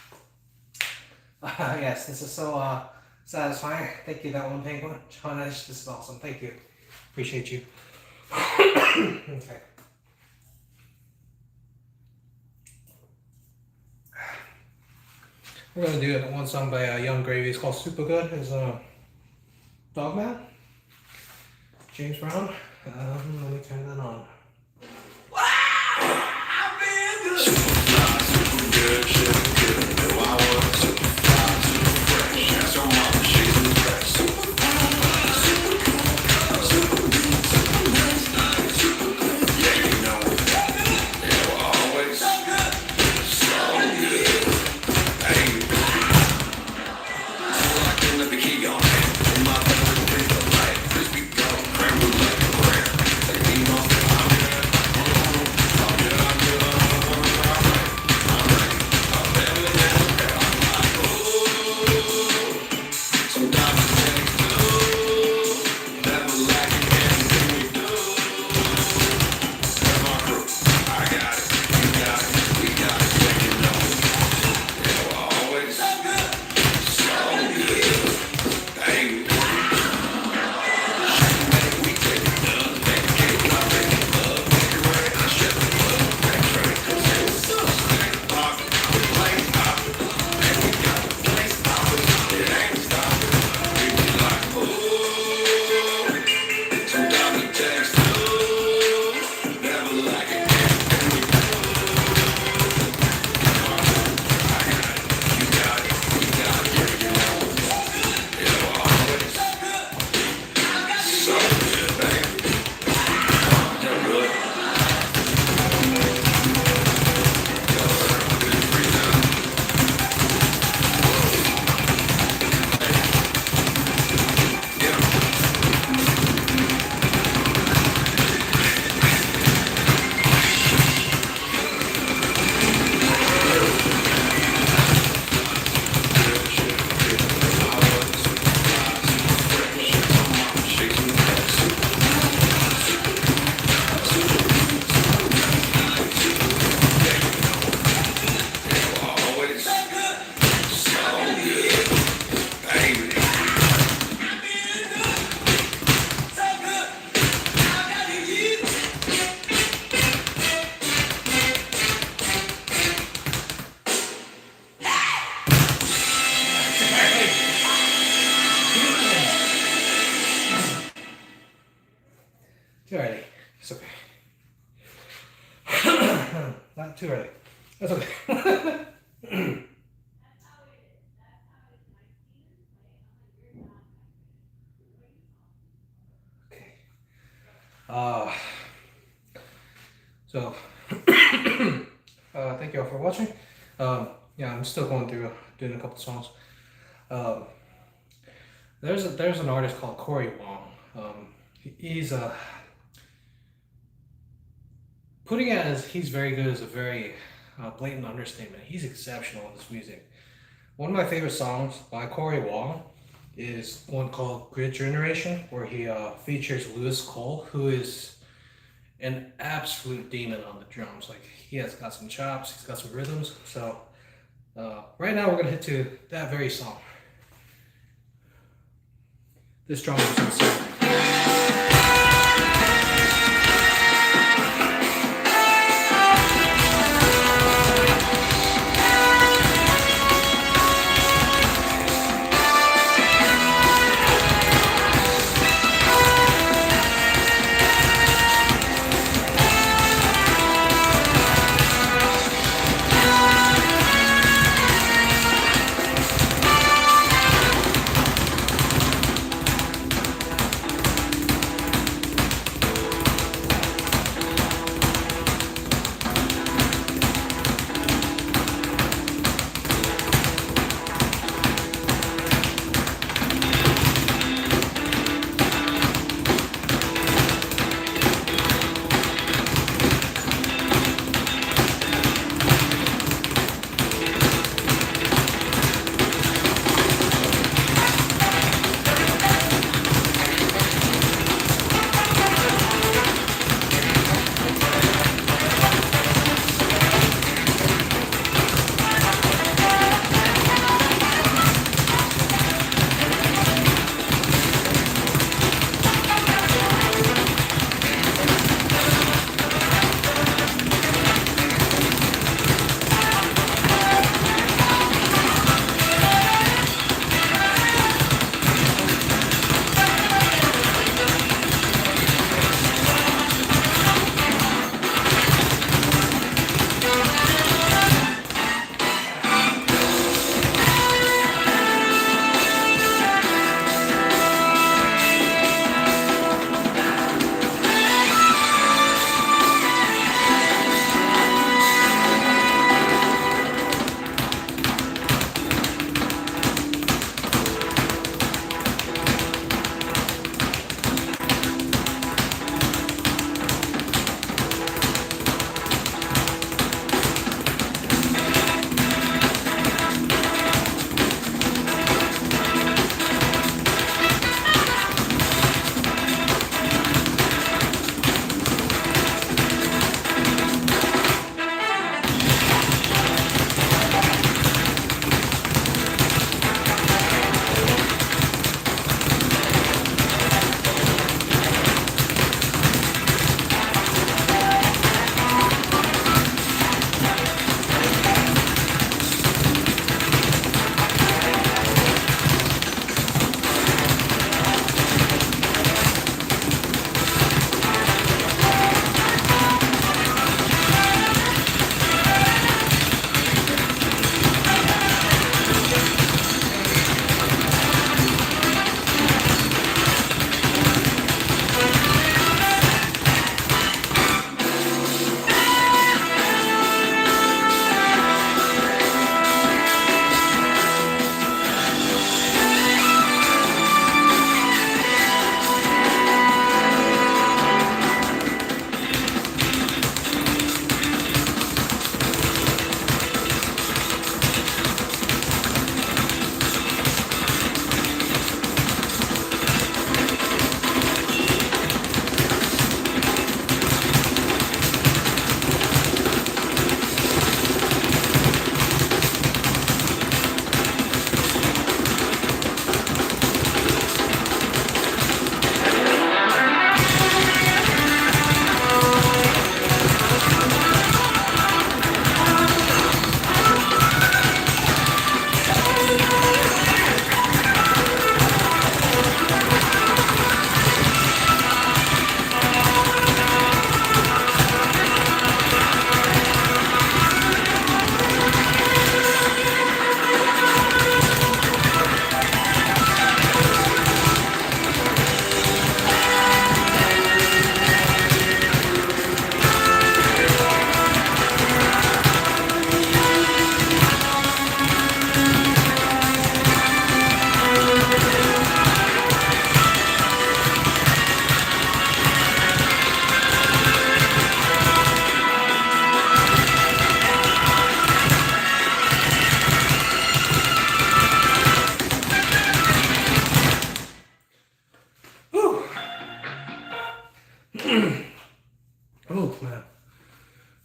Yes, this is so satisfying. Thank you, that one penguin. John, this is awesome. Thank you. Appreciate you. Okay. We're gonna do one song by Young Gravy. It's called Super Good. It's Dogman. James Brown. Let me turn that on. Too early. It's okay. Not too early. That's okay. Okay. So, thank you all for watching. Yeah, I'm still going through doing a couple songs. There's an artist called Corey Wong. He's putting it as he's very good is a very blatant understatement. He's exceptional in this music. One of my favorite songs by Corey Wong is one called Grid Generation, where he features Lewis Cole, who is an absolute demon on the drums. Like, he has got some chops, he's got some rhythms. So right now we're gonna hit to that very song. This drum is insane.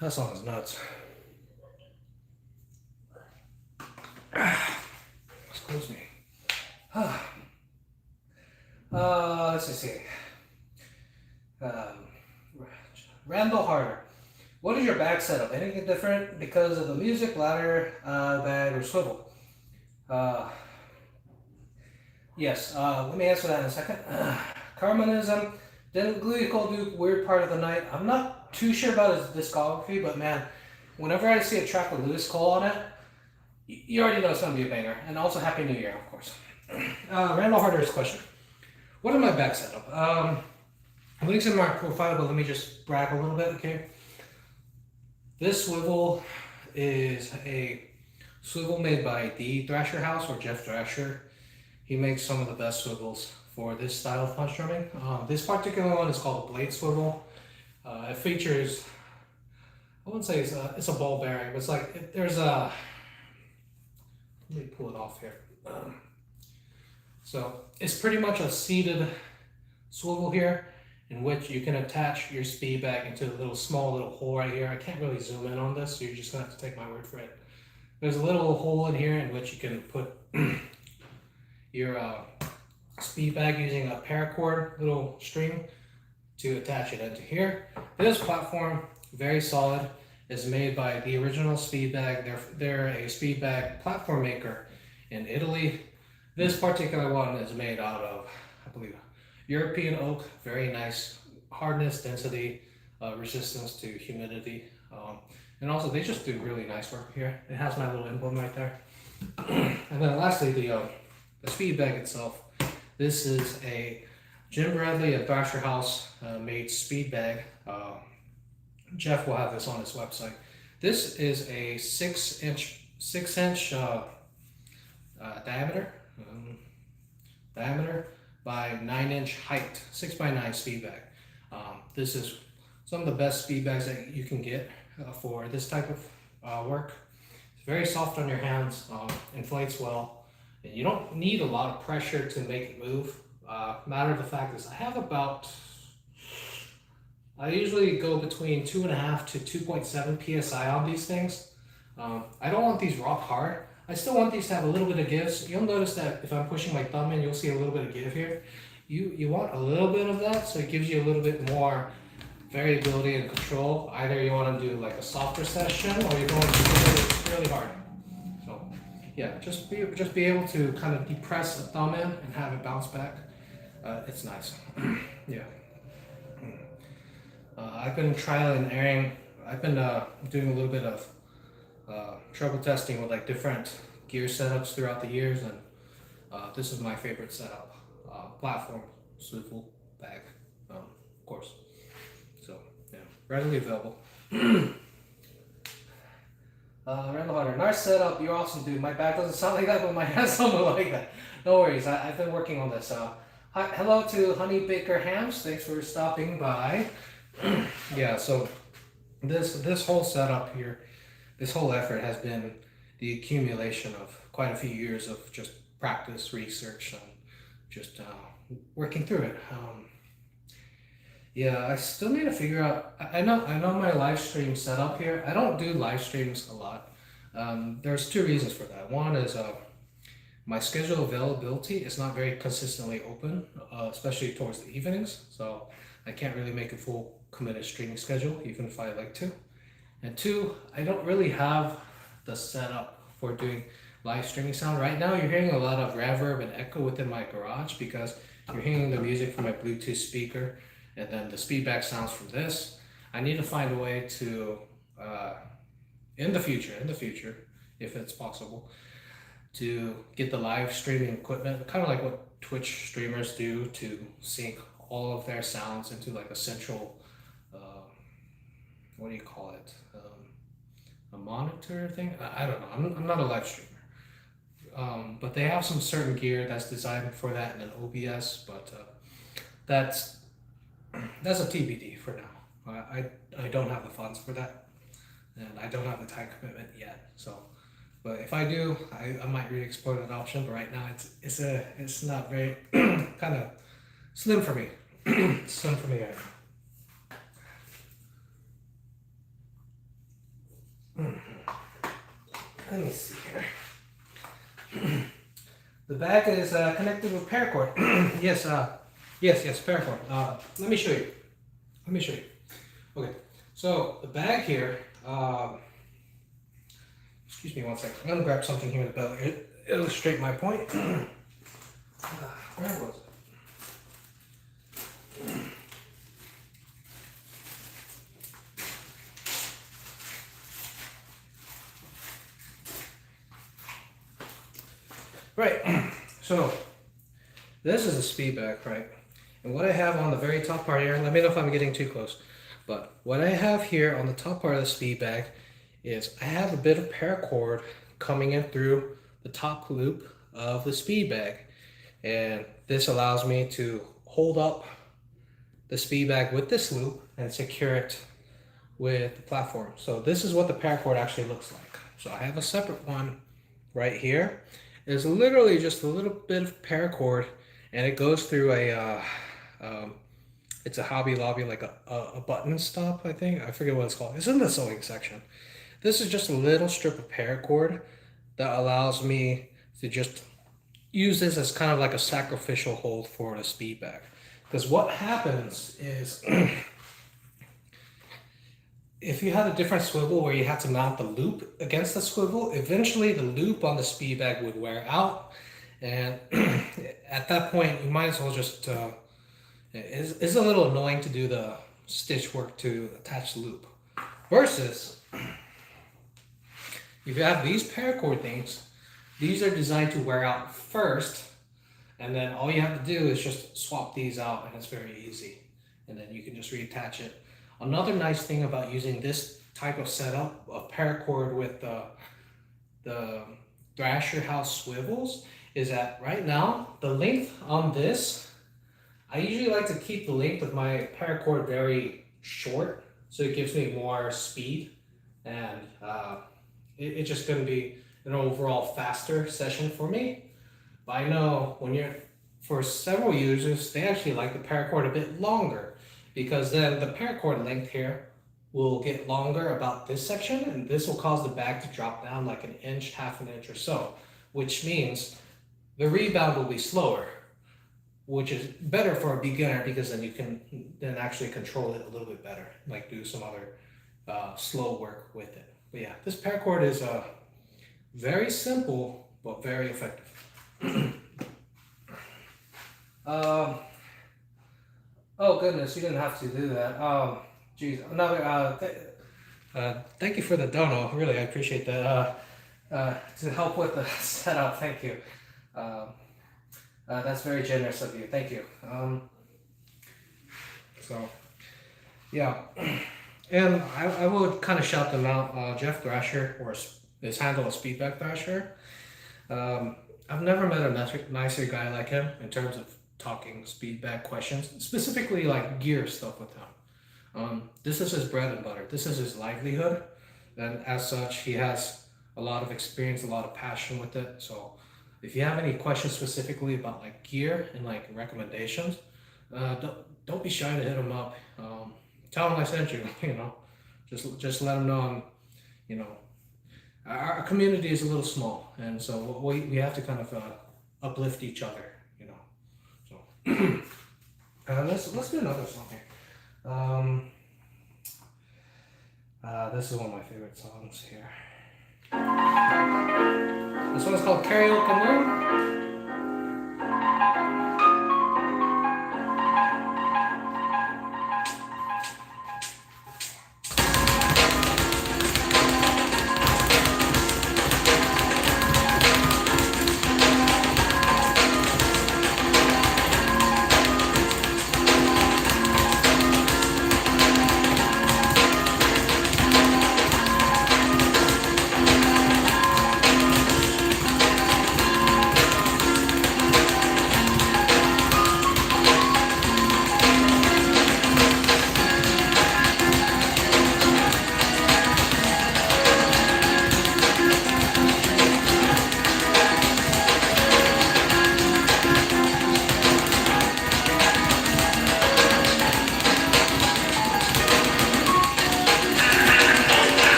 That song is nuts. Excuse me. Let's see. Um, Randall Harder. What is your bag setup? Anything different because of the music, ladder, bag, or swivel? Uh, yes, let me answer that in a second. Carmanism, didn't Louis Cole do Weird Part of the Night? I'm not too sure about his discography, but man, whenever I see a track with Louis Cole on it, you already know it's going to be a banger. And also, Happy New Year, of course. Randall Harder's question. What is my back setup? Links in my profile, but let me just brag a little bit, okay? This swivel is a swivel made by the Thrasherhouse or Jeff Thrasher. He makes some of the best swivels for this style of punch drumming. This particular one is called a blade swivel. It features, I wouldn't say it's a ball bearing, but it's like, there's a, let me pull it off here. So it's pretty much a seated swivel here in which you can attach your Speedbag into a little small little hole right here. I can't really zoom in on this, so you're just gonna have to take my word for it. There's a little hole in here in which you can put your Speedbag using a paracord little string to attach it into here. This platform, very solid, is made by the original Speedbag. They're a Speedbag platform maker in Italy. This particular one is made out of, I believe, European oak. Very nice hardness, density, resistance to humidity. And also they just do really nice work here. It has my little emblem right there. And then lastly, the Speedbag itself. This is a Jim Bradley at Thrasherhouse made Speedbag. Jeff will have this on his website. This is a 6-inch diameter by 9-inch height, 6x9 Speedbag. This is some of the best Speedbags that you can get for this type of work. It's very soft on your hands, inflates well, and you don't need a lot of pressure to make it move. Matter of the fact is I usually go between 2.5 to 2.7 psi on these things. I don't want these rock hard. I still want these to have a little bit of give. So you'll notice that if I'm pushing my thumb in, you'll see a little bit of give here. You want a little bit of that, so it gives you a little bit more variability and control. Either you want to do like a softer session, or you're going to do it really hard. So yeah, just be able to kind of depress the thumb in and have it bounce back. It's nice. Yeah. I've been trial and erroring. I've been doing a little bit of trouble testing with like different gear setups throughout the years, and this is my favorite setup. Platform, swivel, bag, of course. So yeah, readily available. Randall Hunter, nice setup. You're awesome, dude. My back doesn't sound like that, but my hands don't look like that. No worries. I've been working on this. Hello to Honey Baker Hams. Thanks for stopping by. Yeah, so this whole setup here, this whole effort has been the accumulation of quite a few years of just practice, research, and just working through it. Yeah, I still need to figure out. I know my live stream setup here. I don't do live streams a lot. There's two reasons for that. One is my schedule availability is not very consistently open, especially towards the evenings. So I can't really make a full committed streaming schedule, even if I like to. And two, I don't really have the setup for doing live streaming sound. Right now, you're hearing a lot of reverb and echo within my garage because you're hearing the music from my Bluetooth speaker, and then the Speedbag sounds from this. I need to find a way to, in the future, if it's possible, to get the live streaming equipment, kind of like what Twitch streamers do, to sync all of their sounds into like a central, what do you call it? A monitor thing? I don't know. I'm not a live streamer. But they have some certain gear that's designed for that in an OBS, but that's a TBD for now. I don't have the funds for that, and I don't have the time commitment yet. So, but if I do, I might re-explore that option. But right now, it's not very kind of slim for me. Slim for me right now. let me see here. The bag is connected with paracord. Yes, yes, paracord. Let me show you. Okay, so the bag here, excuse me one second. I'm gonna grab something here in the belly. Illustrate my point. Where was it? Right, so this is a Speedbag, right? And what I have on the very top part here, let me know if I'm getting too close, but what I have here on the top part of the Speedbag is I have a bit of paracord coming in through the top loop of the Speedbag. And this allows me to hold up the Speedbag with this loop and secure it with the platform. So this is what the paracord actually looks like. So I have a separate one right here. It's literally just a little bit of paracord, and it goes through a it's a Hobby Lobby, like a button stop, I think. I forget what it's called. It's in the sewing section. This is just a little strip of paracord that allows me to just use this as kind of like a sacrificial hold for the Speedbag. Because what happens is if you had a different swivel where you had to mount the loop against the swivel, eventually the loop on the Speedbag would wear out. And at that point, you might as well just, it's a little annoying to do the stitch work to attach the loop. Versus, if you have these paracord things, these are designed to wear out first, and then all you have to do is just swap these out, and it's very easy. And then you can just reattach it. Another nice thing about using this type of setup of paracord with the Thrasherhouse swivels is that right now, the length on this, I usually like to keep the length of my paracord very short, so it gives me more speed, and it's just going to be an overall faster session for me. But I know for several users, they actually like the paracord a bit longer, because then the paracord length here will get longer about this section, and this will cause the bag to drop down like an inch, half an inch or so, which means the rebound will be slower, which is better for a beginner, because then you can then actually control it a little bit better, like do some other slow work with it. But yeah, this paracord is very simple, but very effective. Oh goodness, you didn't have to do that. Geez, another, thank you for the dono, really, I appreciate that. To help with the setup, thank you. That's very generous of you, thank you. So, yeah, and I would kind of shout them out. Jeff Thrasher, or his handle is Speedbag Thrasher. I've never met a nicer guy like him in terms of talking Speedbag questions, specifically like gear stuff with him. This is his bread and butter. This is his livelihood, and as such, he has a lot of experience, a lot of passion with it. So if you have any questions specifically about like gear and like recommendations, don't be shy to hit him up. Tell him I sent you. You know, just let him know I'm, you know, our community is a little small, and so we have to kind of uplift each other. You know, so let's do another song here. This is one of my favorite songs here. This one's called Karaoke Moon.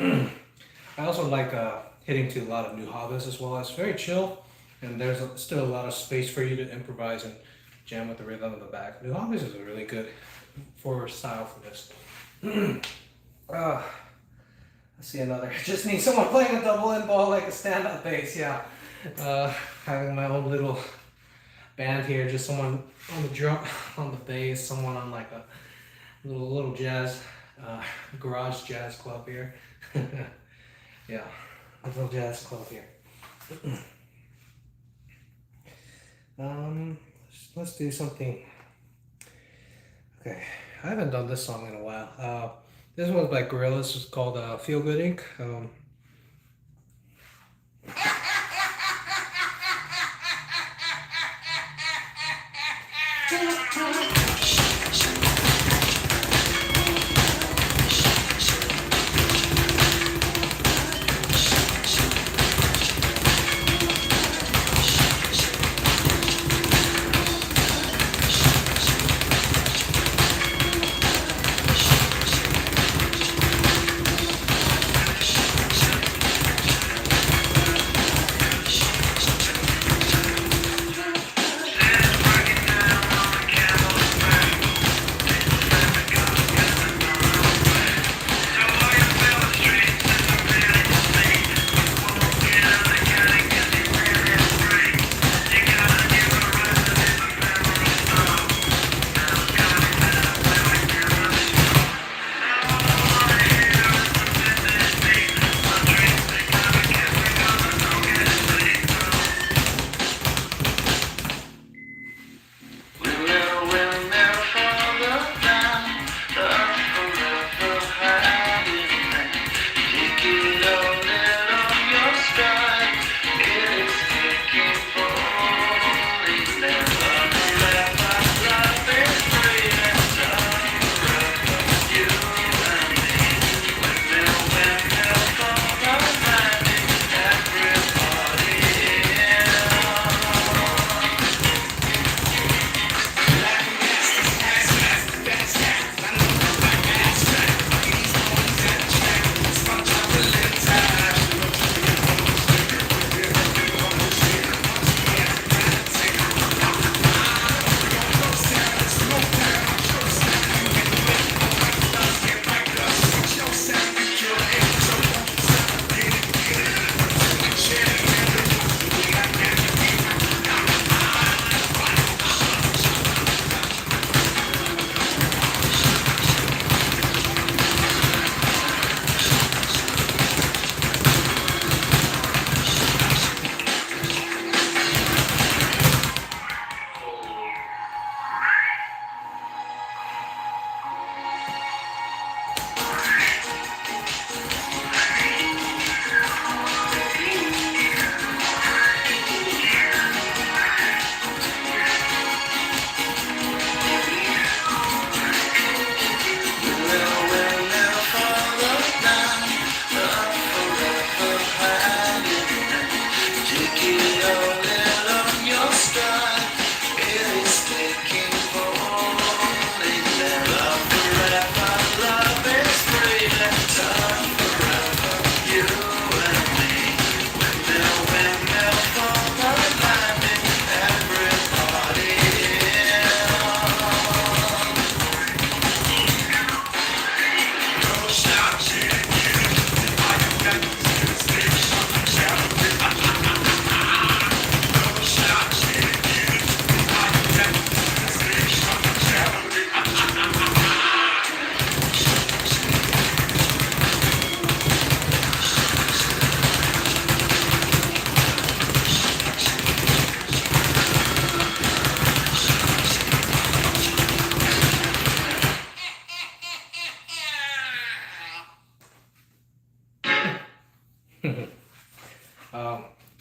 I also like hitting to a lot of new hobbies as well. It's very chill, and there's still a lot of space for you to improvise and jam with the rhythm of the back. New hobbies is a really good for style for this. uh, let's see another. Just need someone playing a double end ball like a stand-up bass. Yeah, having my own little band here. Just someone on the drum, on the bass, someone on like a little jazz, garage jazz club here. Yeah, a little jazz club here. Let's do something. Okay, I haven't done this song in a while. This one's by Gorillaz. It's called "Feel Good Inc."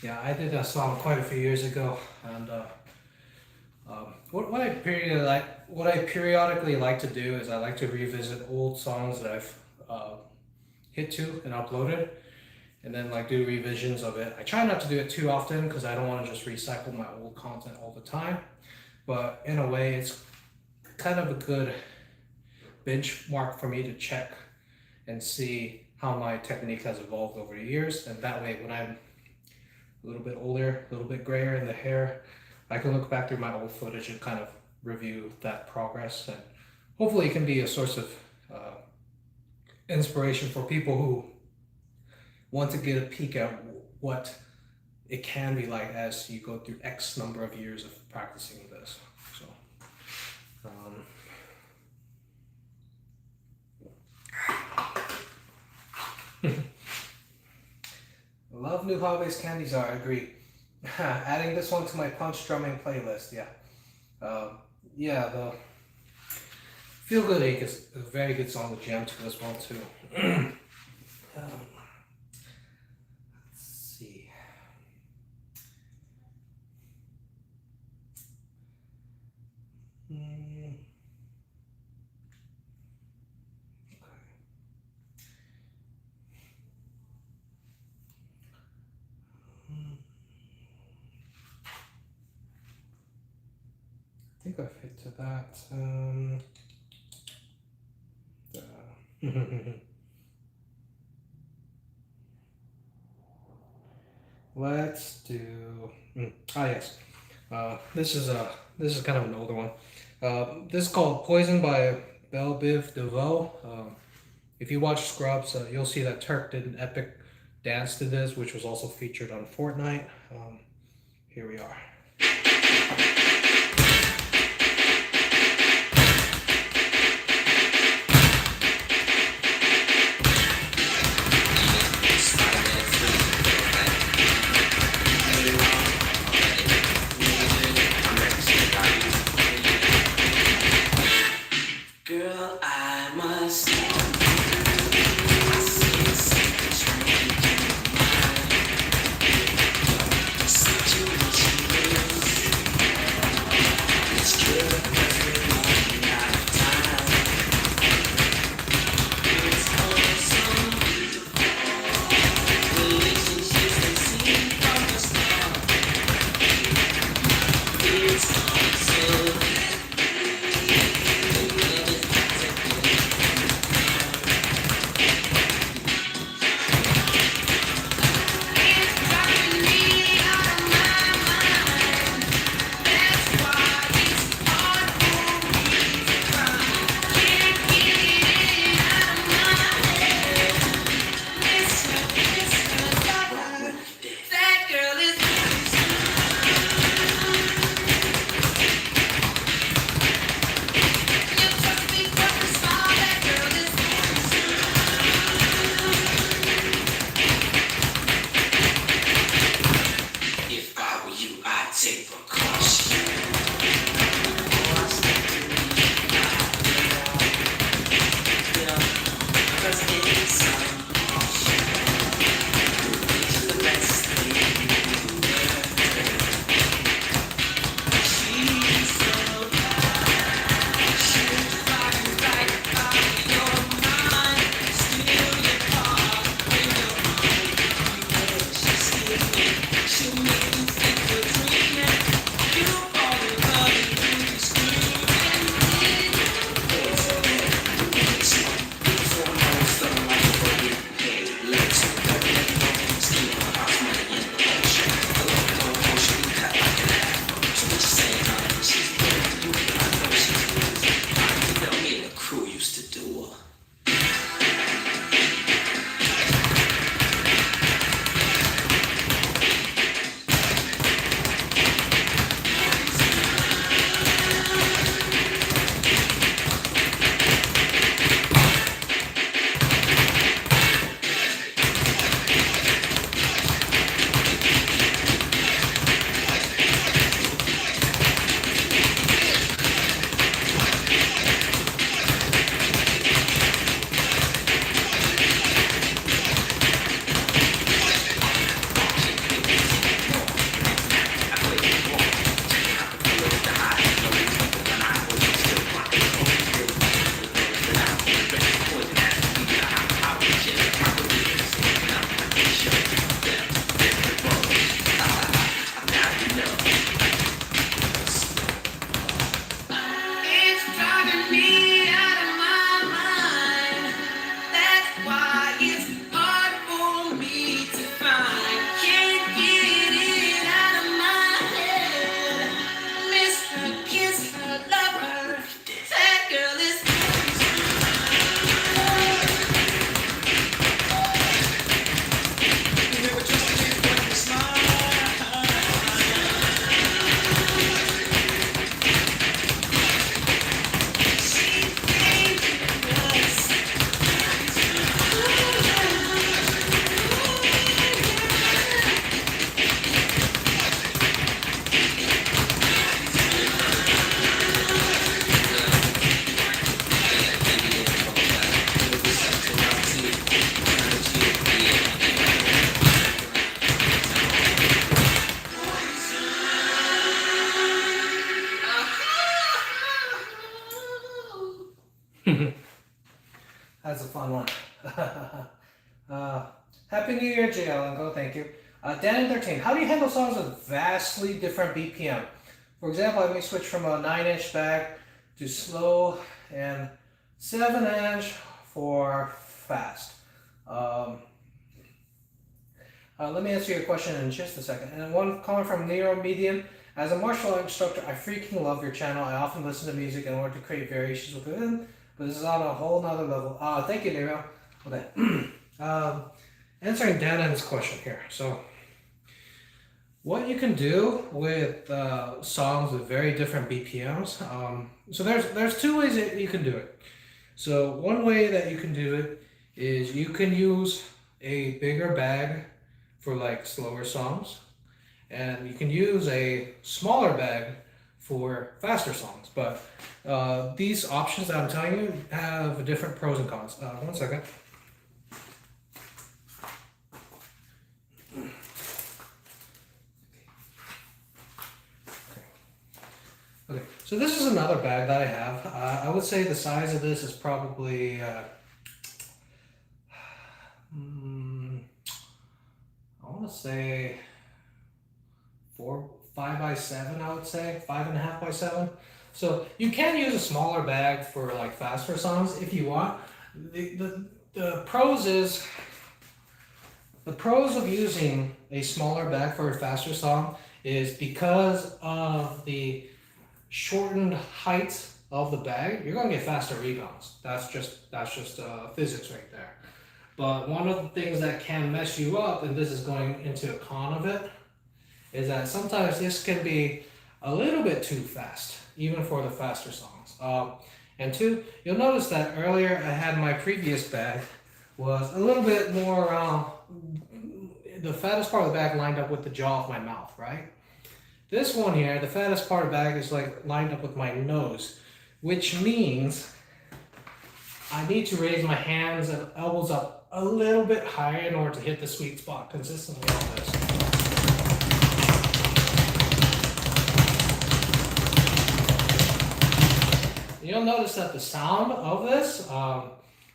Yeah, I did that song quite a few years ago, and what I periodically like to do is I like to revisit old songs that I've hit to and uploaded, and then like do revisions of it. I try not to do it too often because I don't want to just recycle my old content all the time, but in a way, it's kind of a good benchmark for me to check and see how my technique has evolved over the years, and that way when I'm a little bit older, a little bit grayer in the hair, I can look back through my old footage and kind of review that progress, and hopefully it can be a source of inspiration for people who want to get a peek at what it can be like as you go through X number of years of practicing this. So, love new holidays candies are, I agree. Adding this one to my punch drumming playlist, yeah. Yeah, the Feel Good Ache is a very good song to jam to as well too. Let's see. I think I fit to that. Let's do. Yes. This is kind of an older one. This is called "Poison" by Belle Biv DeVoe. If you watch Scrubs, you'll see that Turk did an epic dance to this, which was also featured on Fortnite. Here we are. Girl, I must That's a fun one. Happy New Year, J. Go, thank you. Dan and 13, how do you handle songs with vastly different BPM? For example, I may switch from a 9-inch bag to slow and 7-inch for fast. Let me answer your question in just a second. And one comment from Nero Medium. As a martial art instructor, I freaking love your channel. I often listen to music in order to create variations within, but this is on a whole nother level. Thank you, Nero. Okay. Answering Dan's question here. So, what you can do with songs with very different BPMs. So there's two ways that you can do it. So one way that you can do it is you can use a bigger bag for like slower songs, and you can use a smaller bag for faster songs. But these options that I'm telling you have different pros and cons. One second. Okay, so this is another bag that I have. I would say the size of this is probably I want to say 5 by 7. I would say 5.5 by 7. So you can use a smaller bag for like faster songs if you want. The pros of using a smaller bag for a faster song is because of the shortened height of the bag, you're gonna get faster rebounds. That's just physics right there. But one of the things that can mess you up, and this is going into a con of it, is that sometimes this can be a little bit too fast, even for the faster songs. And two, you'll notice that earlier I had my previous bag was a little bit more the fattest part of the bag lined up with the jaw of my mouth, right? This one here, the fattest part of the bag is like lined up with my nose, which means I need to raise my hands and elbows up a little bit higher in order to hit the sweet spot consistently on this. You'll notice that the sound of this, I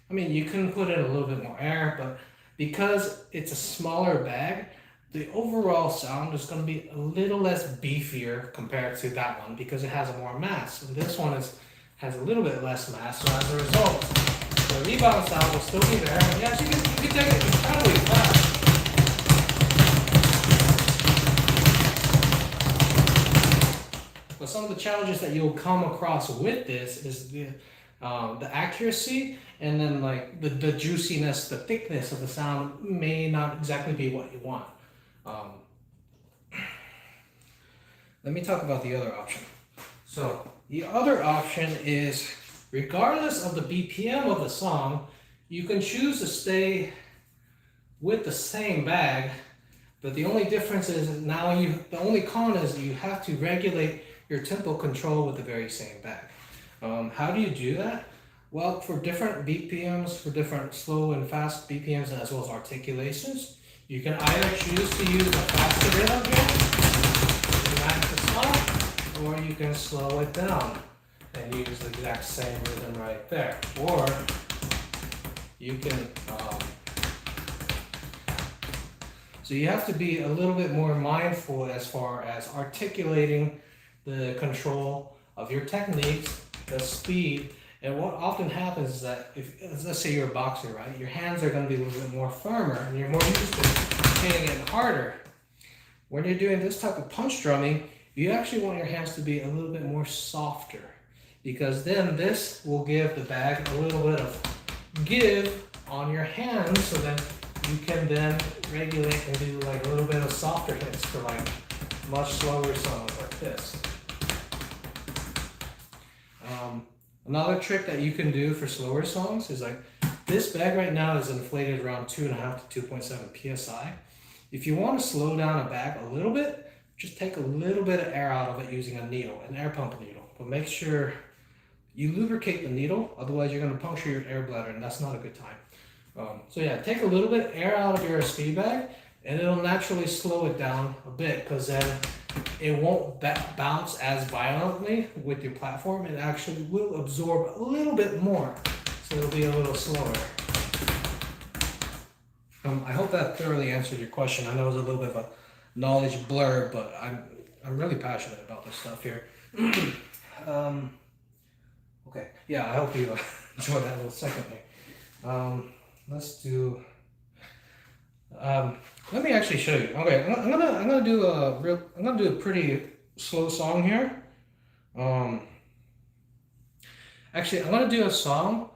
mean, you can put in a little bit more air, but because it's a smaller bag, the overall sound is going to be a little less beefier compared to that one because it has more mass. And this one has a little bit less mass, so as a result, the rebound sound will still be there. And yes, you can take it incredibly fast. But some of the challenges that you'll come across with this is the accuracy, and then like the juiciness, the thickness of the sound may not exactly be what you want. Let me talk about the other option. So the other option is, regardless of the BPM of the song, you can choose to stay with the same bag, but the only difference is now the only con is you have to regulate your tempo control with the very same bag. How do you do that? Well, for different BPMs, for different slow and fast BPMs, as well as articulations, you can either choose to use a faster rhythm here to match the song, or you can slow it down and use the exact same rhythm right there. Or you can, so you have to be a little bit more mindful as far as articulating the control of your techniques, the speed. And what often happens is that if, let's say you're a boxer, right? Your hands are going to be a little bit more firmer and you're more used to hitting it harder. When you're doing this type of punch drumming, you actually want your hands to be a little bit more softer, because then this will give the bag a little bit of give on your hands, so then you can then regulate and do like a little bit of softer hits for like much slower songs like this. Another trick that you can do for slower songs is like, this bag right now is inflated around 2.5 to 2.7 psi. If you want to slow down a bag a little bit, just take a little bit of air out of it using a needle, an air pump needle. But make sure you lubricate the needle, otherwise you're going to puncture your air bladder, and that's not a good time. So yeah, take a little bit of air out of your speed bag, and it'll naturally slow it down a bit, because then it won't bounce as violently with your platform. It actually will absorb a little bit more. so it'll be a little slower. I hope that thoroughly answered your question. I know it was a little bit of a knowledge blur, but I'm really passionate about this stuff here. Okay, yeah, I hope you enjoyed that little second there. Let's do. Let me actually show you. Okay, I'm gonna do a pretty slow song here. Actually, I'm gonna do a song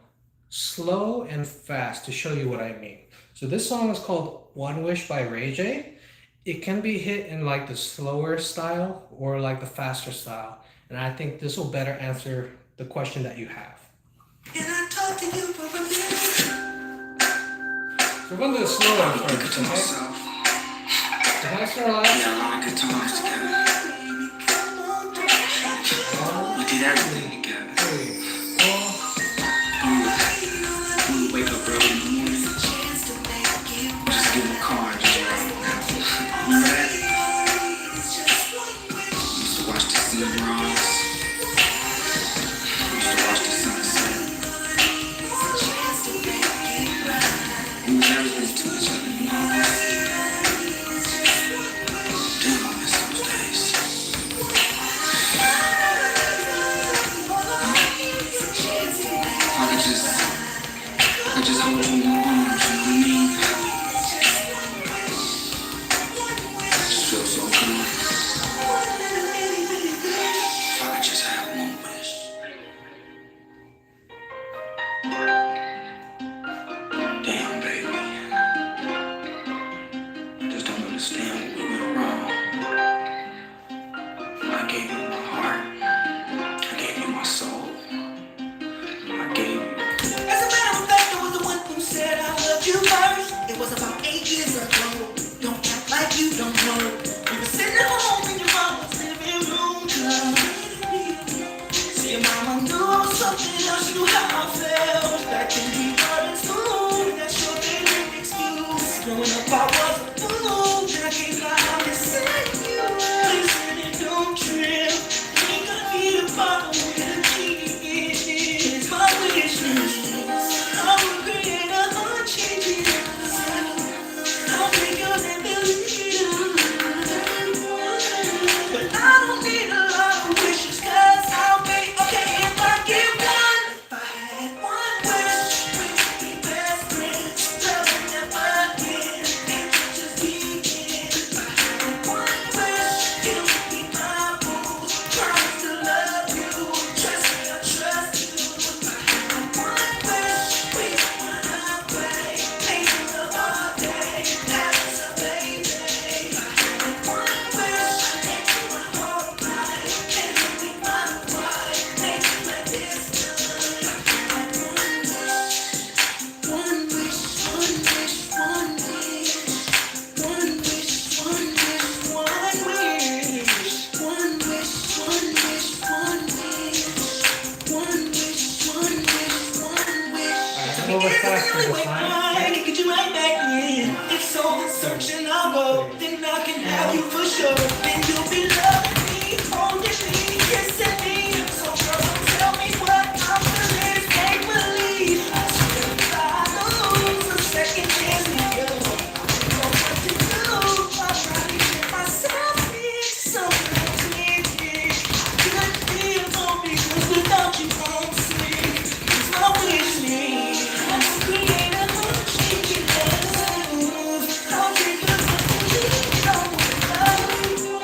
slow and fast to show you what I mean. So this song is called One Wish by Ray J. It can be hit in like the slower style or like the faster style. And I think this will better answer the question that you have. And I talked to you for a minute. So we're going to do a slow one first, okay? Can I start off? Yeah, a lot of good times together. We did everything together. 3, 4. We wake up early in the morning. Just get in the car and just ride. Remember that? We used to watch the sun rise. We used to watch the sunset. We was everything to each other, you know? Damn, I miss those days. I could just hold you in my arms, you know what I mean? Just feel so good. If I could just have one wish. Damn, baby. I just don't understand what we went wrong. I gave you my heart. I gave you my soul. I gave you. As a matter of fact, I was the one who said I loved you first. It was about 8 years ago. Don't act like you don't know. We were sitting at home in your mama's living room. See, your mama knew I was something else. She knew how I felt. Back then we were in school. That's your favorite excuse. Growing up, I was a fool. Then I can't lie, I'm just saying you. Listen and don't trip. Ain't gonna be a problem with the kids. My wish list. I will create a unchanging life. I'll make yours and believe you. But I don't need a lot of wishes, 'cause I'll make okay if I get one. If I had one wish, we would be best friends. Love will never end, and we'll just begin. If I had one wish, it would be my rules. Promise to love you, trust me, I trust you. If I had one wish, we would run away, making love all day, having some baby. If I had one wish, I'd make you my whole life, and you'd be my wife, make you like this done. If I had one wish, one wish, one wish, one wish, one wish, one wish, one wish, one wish, one wish, one wish, one wish, one wish, one wish. Alright, a little bit faster this time. I can get you right back in. If someone's searching, I'll go. Then I can have you for sure. Then you'll be loving me, holding me, kissing me. So girl, don't tell me what I'm feeling is make believe. I swear if I lose a second chance with you, I don't know what to do. I'll try to get myself into something clear. I couldn't feel no business without you on sleep. It's my wish list. I'm to create a unchanging love. I'll take you to the lead. I wanna love you.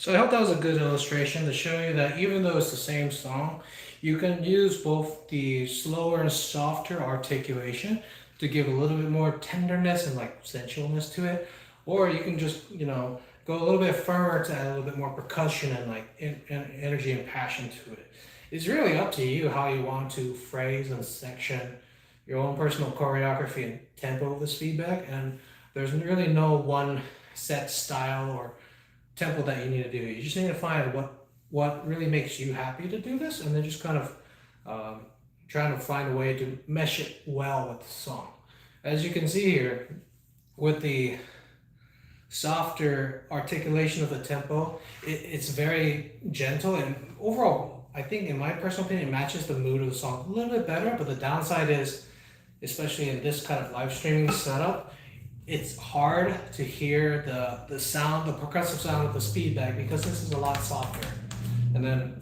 So I hope that was a good illustration to show you that even though it's the same song, you can use both the slower and softer articulation to give a little bit more tenderness and like sensualness to it, or you can just, go a little bit firmer to add a little bit more percussion and like energy and passion to it. It's really up to you how you want to phrase and section your own personal choreography and tempo of the Speedbag, and there's really no one set style or tempo that you need to do. You just need to find what really makes you happy to do this, and then just kind of trying to find a way to mesh it well with the song. As you can see here, with the softer articulation of the tempo, it's very gentle, and overall, I think in my personal opinion, it matches the mood of the song a little bit better. But the downside is, especially in this kind of live streaming setup, it's hard to hear the sound, the percussive sound of the Speedbag, because this is a lot softer. And then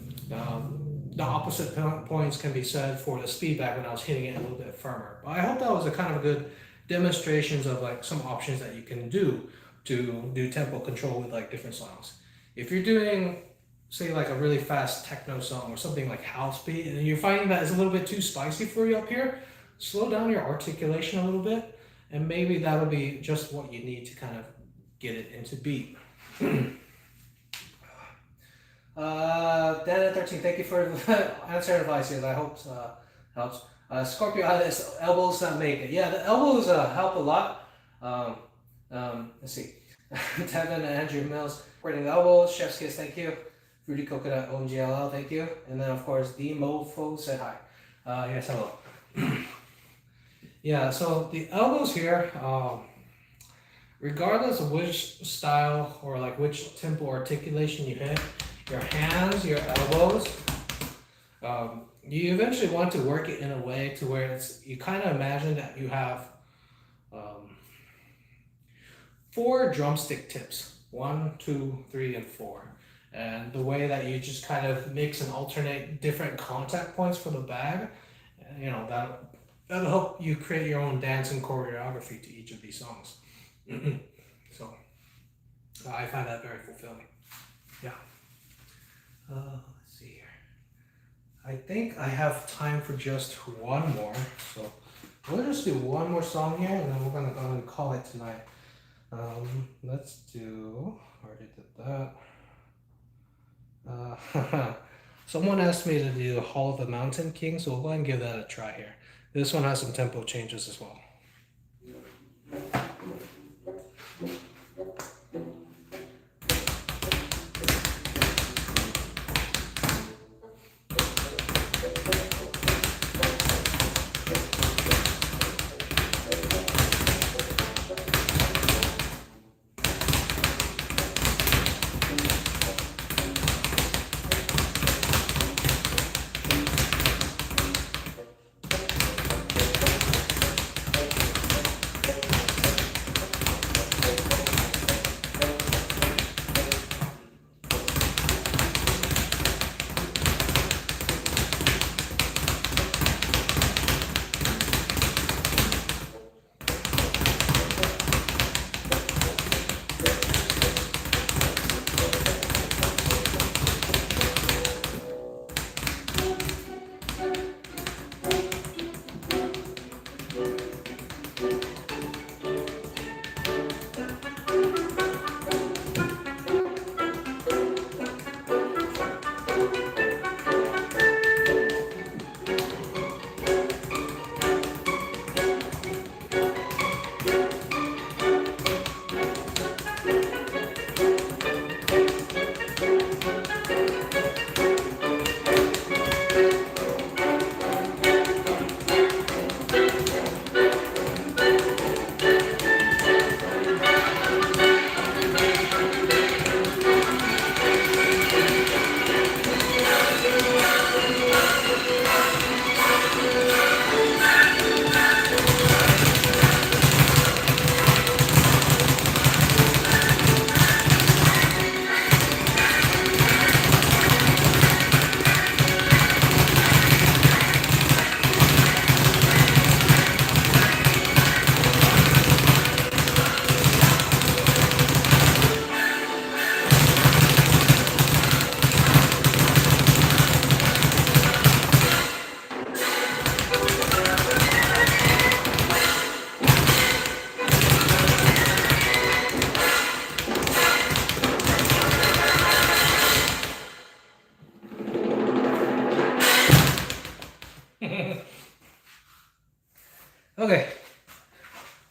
the opposite points can be said for the Speedbag when I was hitting it a little bit firmer. But I hope that was a kind of a good demonstrations of like some options that you can do to do tempo control with like different songs. If you're doing, say, like a really fast techno song or something like house beat, and you're finding that it's a little bit too spicy for you up here, slow down your articulation a little bit, and maybe that'll be just what you need to kind of get it into beat. Dan13, thank you for answering advice here. I hope helps. Scorpio, elbows not make it. Yeah, the elbows help a lot. Let's see. Tevin and Andrew Mills, rating the elbows. Chef's kiss, thank you. Fruity Coconut, OMGLL, thank you. And then, of course, D Mofo said hi. Yes, hello. Yeah, so the elbows here, regardless of which style or like which tempo articulation you hit, your hands, your elbows, you eventually want to work it in a way to where you kind of imagine that you have 4 drumstick tips, 1, 2, 3, and 4. And the way that you just kind of mix and alternate different contact points for the bag, that'll help you create your own dance and choreography to each of these songs. So I find that very fulfilling. Yeah. Let's see here. I think I have time for just one more. So we'll just do one more song here, and then we're gonna go and call it tonight. Let's do. Already did that. Someone asked me to do Hall of the Mountain King, so we'll go ahead and give that a try here. This one has some tempo changes as well. Okay.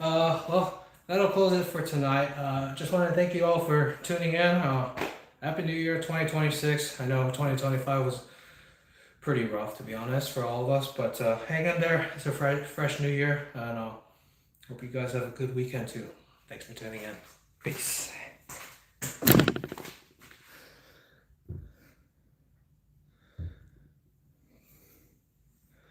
Well, that'll close it for tonight. Just want to thank you all for tuning in. Happy New Year 2026. I know 2025 was pretty rough, to be honest, for all of us, but hang in there. It's a fresh new year, and hope you guys have a good weekend too. Thanks for tuning in. Peace.